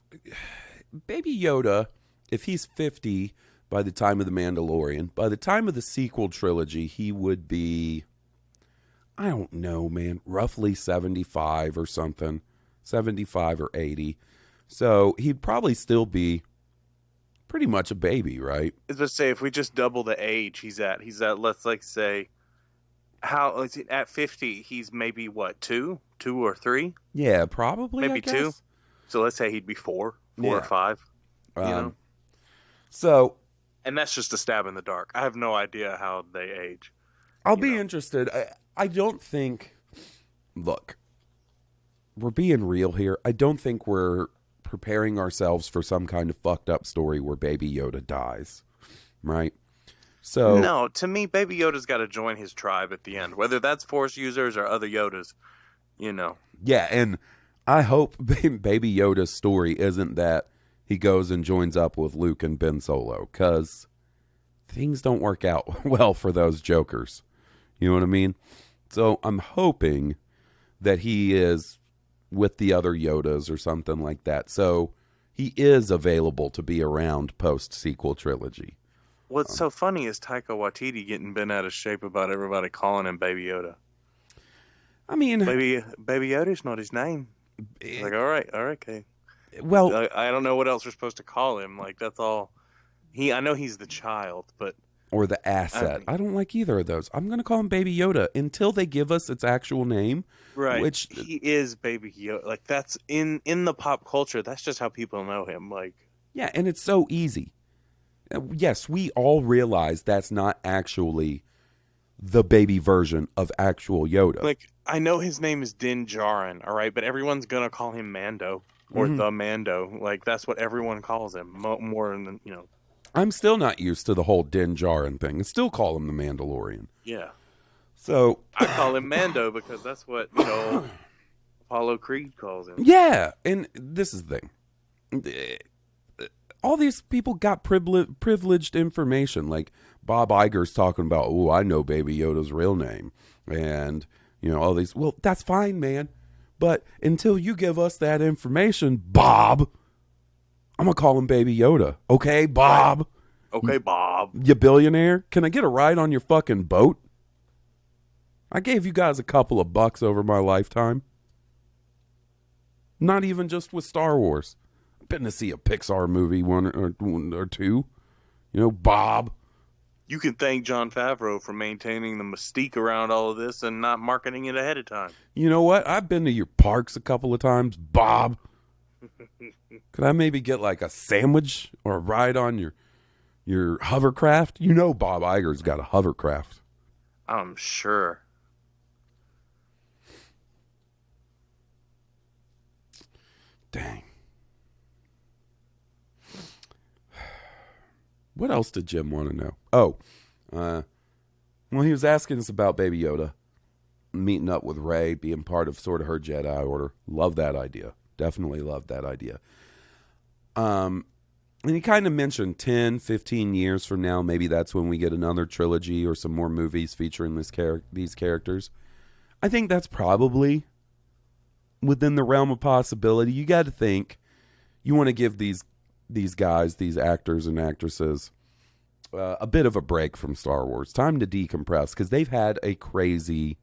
Baby Yoda, if he's 50 by the time of The Mandalorian, by the time of the sequel trilogy, he would be, I don't know, man, roughly 75 or something, 75 or 80. So he'd probably still be pretty much a baby, right? I was going to say, if we just double the age he's at, let's like say, how is it at 50? He's maybe what, 2 or 3? Yeah, probably. Maybe 2. So let's say he'd be 4 or 5. You know? So, and that's just a stab in the dark. I have no idea how they age. I'll be interested. I don't think. Look, we're being real here. I don't think we're preparing ourselves for some kind of fucked up story where Baby Yoda dies, right? So no, to me, Baby Yoda's got to join his tribe at the end, whether that's Force users or other Yodas, you know. Yeah, and I hope Baby Yoda's story isn't that he goes and joins up with Luke and Ben Solo, because things don't work out well for those jokers. You know what I mean? So I'm hoping that he is with the other Yodas or something like that. So he is available to be around post-sequel trilogy. What's so funny is Taika Waititi getting bent out of shape about everybody calling him Baby Yoda. I mean, Baby Yoda's not his name. Like, all right, okay. Well, I don't know what else we're supposed to call him. Like, that's all. I know he's the child, but or the asset. I don't like either of those. I'm going to call him Baby Yoda until they give us its actual name. Right. Which he is Baby Yoda. Like, that's in the pop culture. That's just how people know him. Like, yeah, and it's so easy. Yes, we all realize that's not actually the baby version of actual Yoda. Like, I know his name is Din Djarin, all right, but everyone's going to call him Mando or the Mando. Like, that's what everyone calls him more than, you know. I'm still not used to the whole Din Djarin thing. I still call him the Mandalorian. Yeah. So I call him Mando because that's what, you know, Apollo Creed calls him. Yeah, and this is the thing. All these people got privileged information. Like Bob Iger's talking about, oh, I know Baby Yoda's real name. And, you know, all these. Well, that's fine, man. But until you give us that information, Bob, I'm going to call him Baby Yoda. Okay, Bob? Right. Okay, Bob. You billionaire? Can I get a ride on your fucking boat? I gave you guys a couple of bucks over my lifetime. Not even just with Star Wars. I've been to see a Pixar movie one or two. You know, Bob. You can thank Jon Favreau for maintaining the mystique around all of this and not marketing it ahead of time. You know what? I've been to your parks a couple of times, Bob. Could I maybe get like a sandwich or a ride on your hovercraft? You know Bob Iger's got a hovercraft. I'm sure. Dang. What else did Jim want to know? Oh, well, he was asking us about Baby Yoda meeting up with Rey, being part of sort of her Jedi Order. Love that idea. Definitely love that idea. And he kind of mentioned 10, 15 years from now, maybe that's when we get another trilogy or some more movies featuring these characters. I think that's probably within the realm of possibility. You got to think, you want to give these guys, these actors and actresses, a bit of a break from Star Wars. Time to decompress, because they've had a crazy,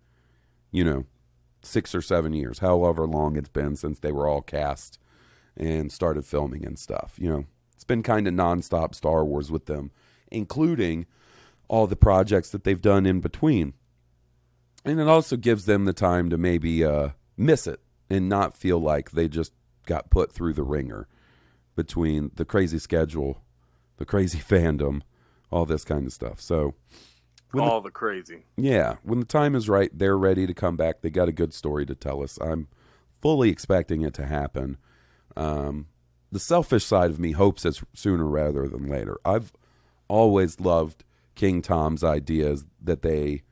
6 or 7 years, however long it's been since they were all cast and started filming and stuff. It's been kind of nonstop Star Wars with them, including all the projects that they've done in between. And it also gives them the time to maybe miss it and not feel like they just got put through the ringer between the crazy schedule, the crazy fandom, all this kind of stuff. So all the crazy. Yeah. When the time is right, they're ready to come back. They got a good story to tell us. I'm fully expecting it to happen. The selfish side of me hopes it's sooner rather than later. I've always loved King Tom's ideas that they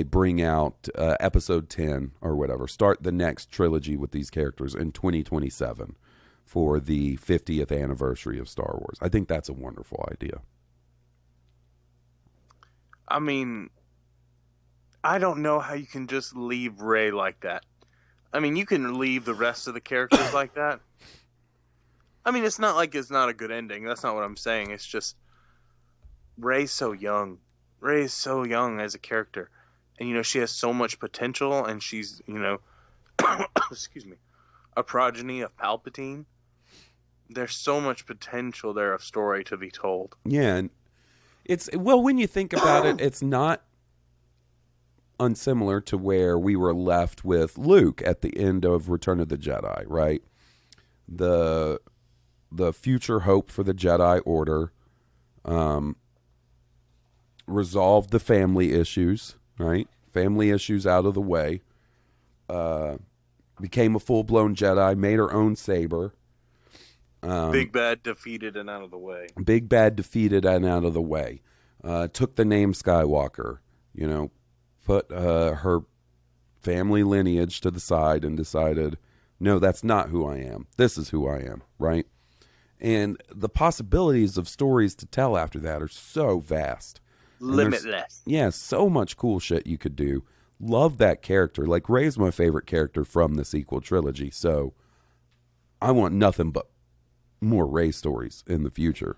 bring out episode 10 or whatever, start the next trilogy with these characters in 2027 for the 50th anniversary of Star Wars. I think that's a wonderful idea. I mean, I don't know how you can just leave Rey like that. I mean, you can leave the rest of the characters like that. I mean, it's not like it's not a good ending. That's not what I'm saying. It's just Rey's so young. Rey is so young as a character. And, she has so much potential, and she's, excuse me, a progeny of Palpatine. There's so much potential there of story to be told. Yeah, and when you think about it, it's not unsimilar to where we were left with Luke at the end of Return of the Jedi, right? The future hope for the Jedi Order resolved the family issues, right? Family issues out of the way. Became a full-blown Jedi, made her own saber. Big Bad defeated and out of the way. Big Bad defeated and out of the way. Took the name Skywalker, put her family lineage to the side and decided, no, that's not who I am. This is who I am, right? And the possibilities of stories to tell after that are so vast. Limitless. Yeah, so much cool shit you could do. Love that character. Like, Rey's my favorite character from the sequel trilogy, so I want nothing but more Rey stories in the future.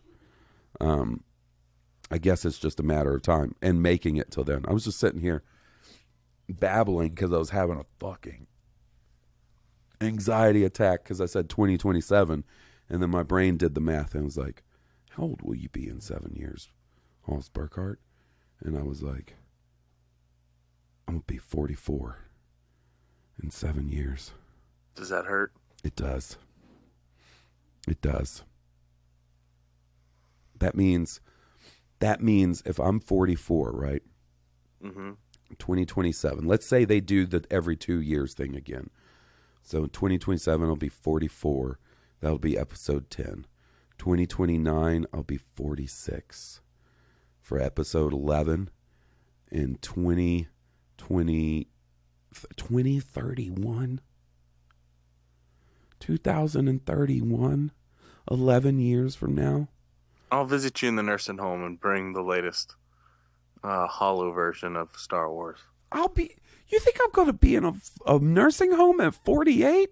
I guess it's just a matter of time and making it till then. I was just sitting here babbling because I was having a fucking anxiety attack because I said 2027, and then my brain did the math and was like, how old will you be in 7 years, Halls Burkhart? And I was like, I'm going to be 44 in 7 years. Does that hurt? It does. It does. That means if I'm 44, right? Mm-hmm. 2027. Let's say they do the every 2 years thing again. So in 2027, I'll be 44. That'll be episode 10. 2029, I'll be 46 for episode 11. In 2031, 2031, 11 years from now. I'll visit you in the nursing home and bring the latest hollow version of Star Wars. You think I'm going to be in a nursing home at 48?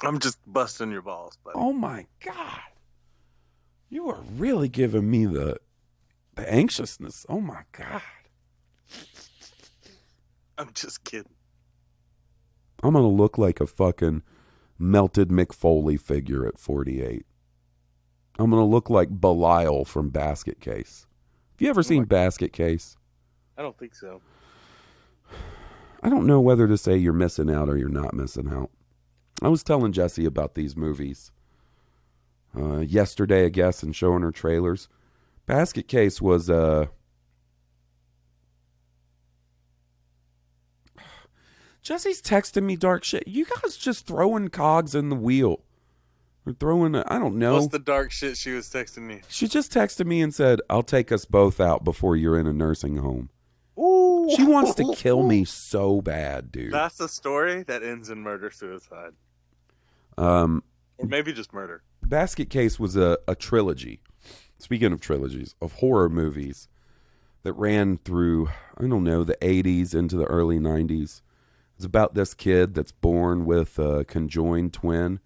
I'm just busting your balls, buddy. Oh my God. You are really giving me the anxiousness. Oh my God. I'm just kidding. I'm going to look like a fucking melted Mick Foley figure at 48. I'm going to look like Belial from Basket Case. Have you ever seen Basket Case? I don't think so. I don't know whether to say you're missing out or you're not missing out. I was telling Jessie about these movies yesterday, I guess, and showing her trailers. Basket Case was Jessie's texting me dark shit. You guys just throwing cogs in the wheel. Or throwing, I don't know. What's the dark shit she was texting me? She just texted me and said, I'll take us both out before you're in a nursing home. Ooh. She wants to kill me so bad, dude. That's a story that ends in murder-suicide. Or maybe just murder. Basket Case was a trilogy, speaking of trilogies, of horror movies that ran through, I don't know, the 80s into the early 90s. It's about this kid that's born with a conjoined twin,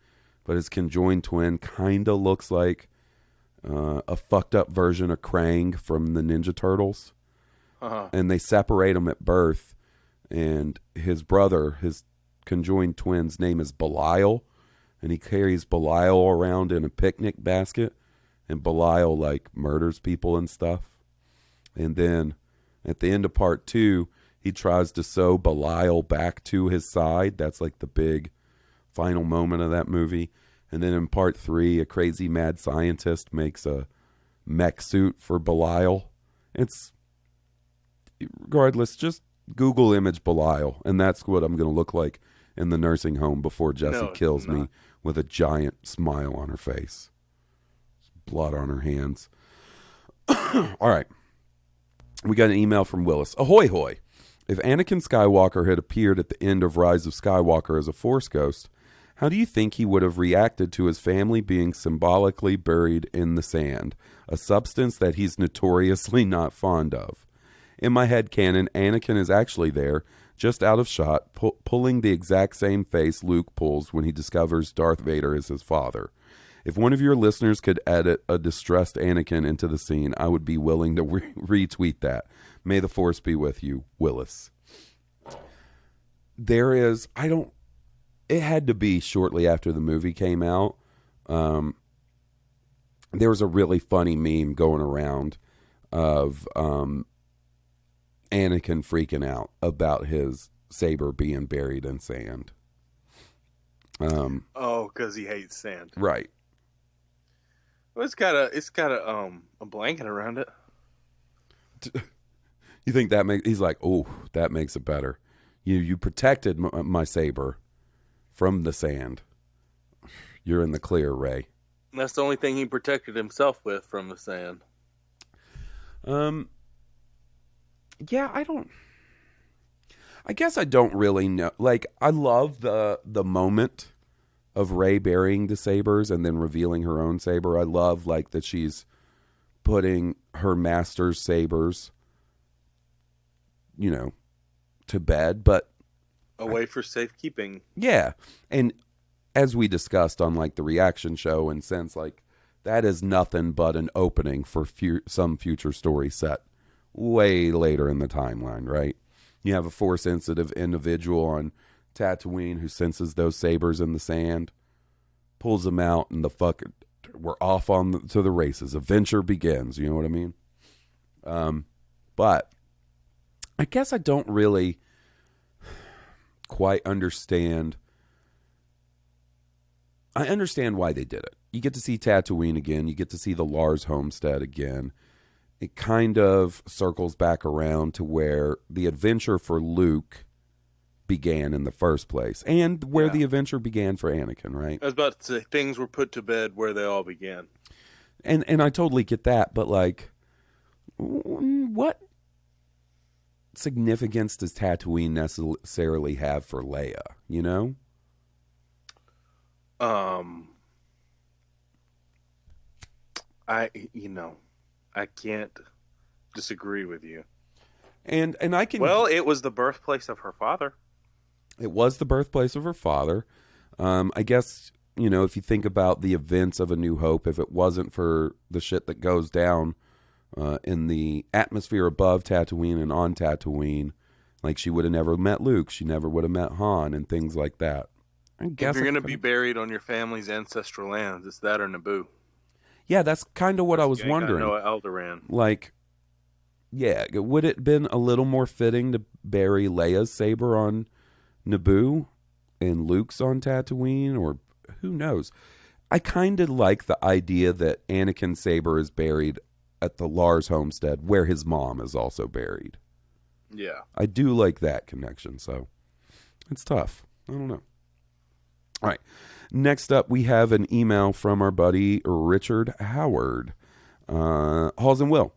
but his conjoined twin kind of looks like a fucked up version of Krang from the Ninja Turtles. And they separate him at birth, and his brother, his conjoined twin's name is Belial, and he carries Belial around in a picnic basket, and Belial like murders people and stuff. And then at the end of part 2, he tries to sew Belial back to his side. That's like the big final moment of that movie. And then in part 3, a crazy mad scientist makes a mech suit for Belial. It's, regardless, just Google image Belial, and that's what I'm going to look like in the nursing home before Jessie kills me with a giant smile on her face. Blood on her hands. All right. We got an email from Willis. Ahoy hoy. If Anakin Skywalker had appeared at the end of Rise of Skywalker as a Force ghost, how do you think he would have reacted to his family being symbolically buried in the sand, a substance that he's notoriously not fond of? In my head canon, Anakin is actually there, just out of shot, pulling the exact same face Luke pulls when he discovers Darth Vader is his father. If one of your listeners could edit a distressed Anakin into the scene, I would be willing to retweet that. May the Force be with you, Willis. There is, it had to be shortly after the movie came out. There was a really funny meme going around of Anakin freaking out about his saber being buried in sand. Because he hates sand. Right. Well, it's got a blanket around it. You think that makes? He's like, oh, that makes it better. You protected my saber from the sand. You're in the clear, Ray. That's the only thing he protected himself with from the sand. Yeah, I guess I don't really know. Like, I love the moment of Rey burying the sabers and then revealing her own saber. I love, like, that she's putting her master's sabers, to bed, but away for safekeeping. Yeah. And as we discussed on, like, the reaction show, and since, like, that is nothing but an opening for some future story set way later in the timeline, right? You have a Force-sensitive individual on Tatooine who senses those sabers in the sand, pulls them out, and we're off to the races. Adventure begins. You know what I mean? But I guess I don't really quite understand. I understand why they did it. You get to see Tatooine again. You get to see the Lars homestead again. It kind of circles back around to where the adventure for Luke began in the first place, and where the adventure began for Anakin, right? I was about to say, things were put to bed where they all began. And I totally get that, but, like, what significance does Tatooine necessarily have for Leia, you know? I can't disagree with you. And I can... Well, it was the birthplace of her father. It was the birthplace of her father. I guess, if you think about the events of A New Hope, if it wasn't for the shit that goes down in the atmosphere above Tatooine and on Tatooine, like, she would have never met Luke. She never would have met Han and things like that. I guess if you're going to be buried on your family's ancestral lands, it's that or Naboo. Yeah, that's kind of what I was wondering. No Alderaan. Like, yeah, would it been a little more fitting to bury Leia's saber on Naboo and Luke's on Tatooine, or who knows? I kind of like the idea that Anakin's saber is buried at the Lars homestead, where his mom is also buried. Yeah. I do like that connection, so it's tough. I don't know. All right. Next up, we have an email from our buddy Richard Howard. Hawes and Will,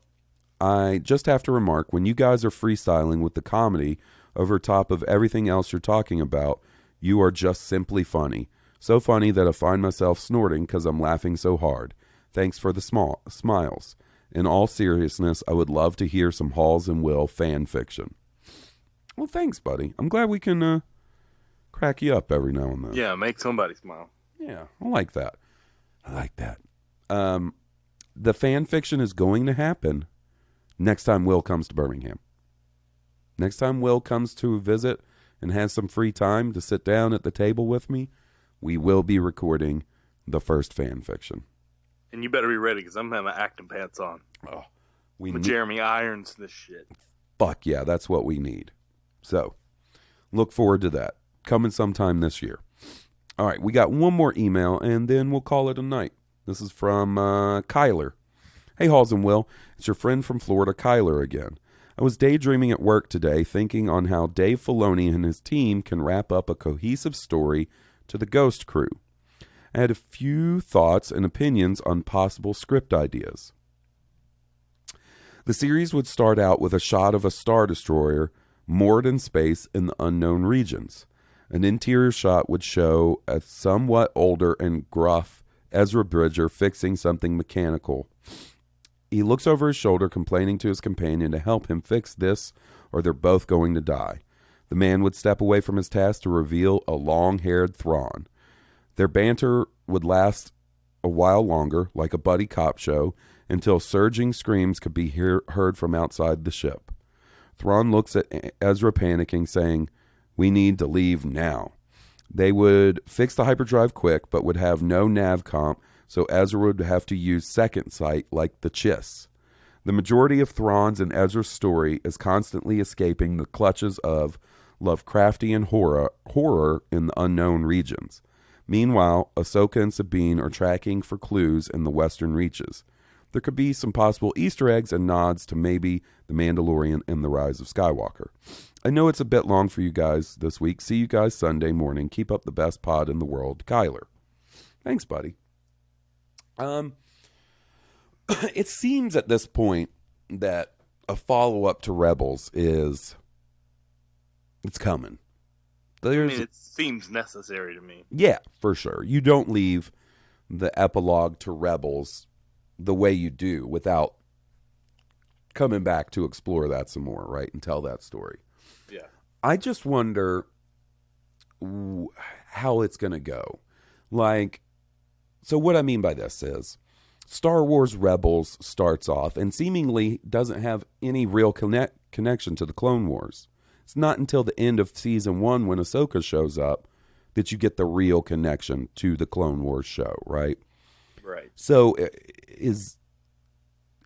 I just have to remark, when you guys are freestyling with the comedy over top of everything else you're talking about, you are just simply funny. So funny that I find myself snorting because I'm laughing so hard. Thanks for the smiles. In all seriousness, I would love to hear some Hawes and Will fan fiction. Well, thanks, buddy. I'm glad we can crack you up every now and then. Yeah, make somebody smile. Yeah, I like that. The fan fiction is going to happen next time Will comes to Birmingham. Next time Will comes to visit and has some free time to sit down at the table with me, we will be recording the first fan fiction. And you better be ready, because I'm having my acting pants on. Oh, Jeremy Irons this shit. Fuck yeah, that's what we need. So, look forward to that. Coming sometime this year. All right, we got one more email, and then we'll call it a night. This is from Kyler. Hey, Hawes and Will. It's your friend from Florida, Kyler, again. I was daydreaming at work today, thinking on how Dave Filoni and his team can wrap up a cohesive story to the Ghost Crew. I had a few thoughts and opinions on possible script ideas. The series would start out with a shot of a Star Destroyer moored in space in the unknown regions. An interior shot would show a somewhat older and gruff Ezra Bridger fixing something mechanical. He looks over his shoulder, complaining to his companion to help him fix this, or they're both going to die. The man would step away from his task to reveal a long-haired Thrawn. Their banter would last a while longer, like a buddy cop show, until surging screams could be heard from outside the ship. Thrawn looks at Ezra panicking, saying, "We need to leave now." They would fix the hyperdrive quick, but would have no nav comp, so Ezra would have to use second sight like the Chiss. The majority of Thrawn's and Ezra's story is constantly escaping the clutches of Lovecraftian horror in the unknown regions. Meanwhile, Ahsoka and Sabine are tracking for clues in the western reaches. There could be some possible Easter eggs and nods to maybe The Mandalorian and The Rise of Skywalker. I know it's a bit long for you guys this week. See you guys Sunday morning. Keep up the best pod in the world, Kyler. Thanks, buddy. It seems at this point that a follow-up to Rebels it's coming. It seems necessary to me. Yeah, for sure. You don't leave the epilogue to Rebels the way you do without coming back to explore that some more, right? And tell that story. Yeah. I just wonder how it's going to go. So what I mean by this is Star Wars Rebels starts off and seemingly doesn't have any real connection to the Clone Wars. It's not until the end of season 1 when Ahsoka shows up that you get the real connection to the Clone Wars show, right? Right. So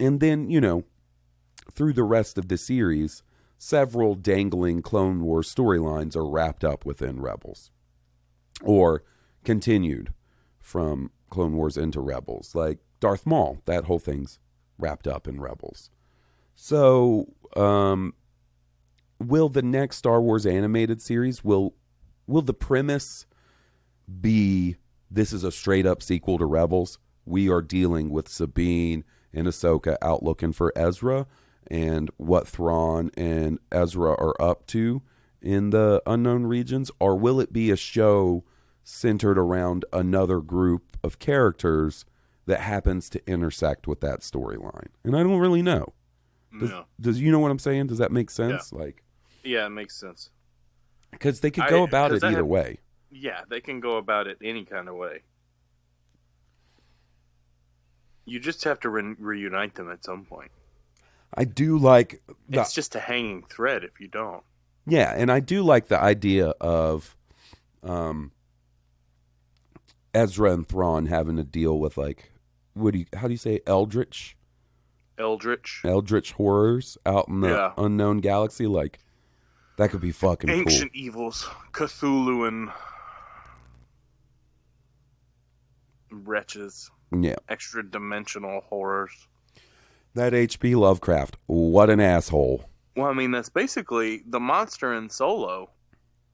and then, through the rest of the series, several dangling Clone Wars storylines are wrapped up within Rebels or continued from Clone Wars into Rebels, like Darth Maul. That whole thing's wrapped up in Rebels. So, will the next Star Wars animated series, will the premise be this is a straight up sequel to Rebels? We are dealing with Sabine and Ahsoka out looking for Ezra and what Thrawn and Ezra are up to in the unknown regions? Or will it be a show centered around another group of characters that happens to intersect with that storyline? And I don't really know. Does you know what I'm saying? Does that make sense? Yeah. Yeah, it makes sense. Because they could go about it either way. Yeah, they can go about it any kind of way. You just have to reunite them at some point. I do like... It's just a hanging thread if you don't. Yeah, and I do like the idea of Ezra and Thrawn having to deal with, how do you say, Eldritch horrors out in the unknown galaxy. That could be fucking cool. Ancient evils, Cthulhuan wretches. Yeah. Extra dimensional horrors. That H.P. Lovecraft, what an asshole. Well, I mean, that's basically the monster in Solo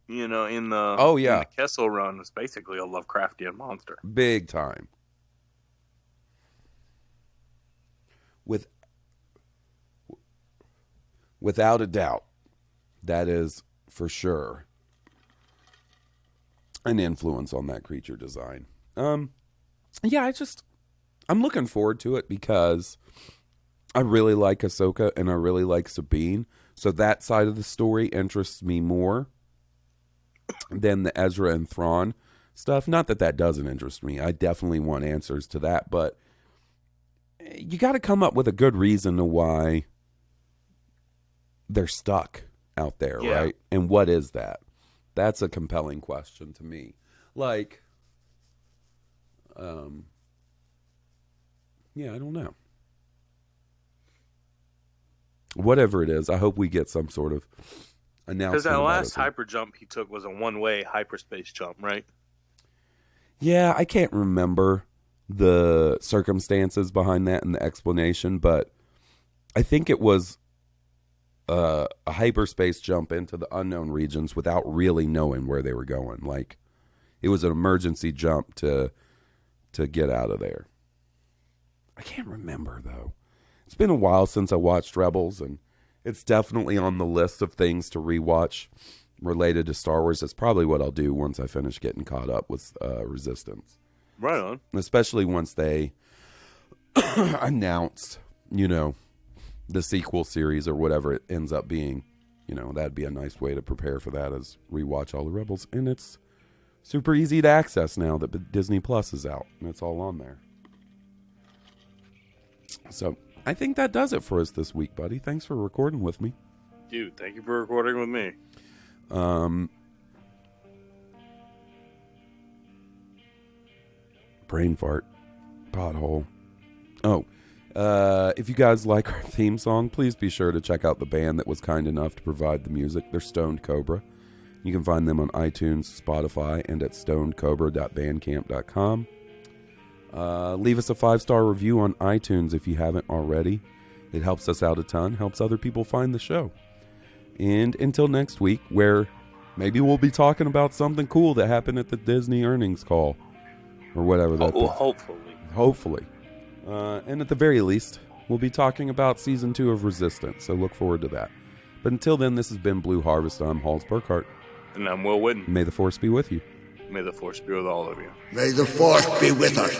in the in the Kessel Run was basically a Lovecraftian monster. Big time. Without a doubt, that is for sure an influence on that creature design. Yeah, I'm looking forward to it because I really like Ahsoka and I really like Sabine. So that side of the story interests me more than the Ezra and Thrawn stuff. Not that that doesn't interest me. I definitely want answers to that, but you got to come up with a good reason to why they're stuck out there, right? And what is that? That's a compelling question to me. Like, yeah, I don't know. Whatever it is, I hope we get some sort of announcement. Because that last hyper jump he took was a one-way hyperspace jump, right? Yeah, I can't remember the circumstances behind that and the explanation, but I think it was a hyperspace jump into the unknown regions without really knowing where they were going. Like, it was an emergency jump to get out of there. I can't remember, though. It's been a while since I watched Rebels, and it's definitely on the list of things to rewatch related to Star Wars. That's probably what I'll do once I finish getting caught up with Resistance. Right on. Especially once they announce, the sequel series or whatever it ends up being. That'd be a nice way to prepare for that, is rewatch all the Rebels. And it's super easy to access now that Disney Plus is out, and it's all on there. So I think that does it for us this week, buddy. Thanks for recording with me. Dude, thank you for recording with me. Brain fart. Pothole. Oh, if you guys like our theme song, please be sure to check out the band that was kind enough to provide the music. They're Stoned Cobra. You can find them on iTunes, Spotify, and at stonedcobra.bandcamp.com. Leave us a 5-star review on iTunes if you haven't already. It helps us out a ton, helps other people find the show. And until next week, where maybe we'll be talking about something cool that happened at the Disney earnings call, or whatever that is. Hopefully. And at the very least, we'll be talking about Season 2 of Resistance, so look forward to that. But until then, this has been Blue Harvest. I'm Halls Burkhart. And I'm Will Whitten. May the Force be with you. May the Force be with all of you. May the Force be with us.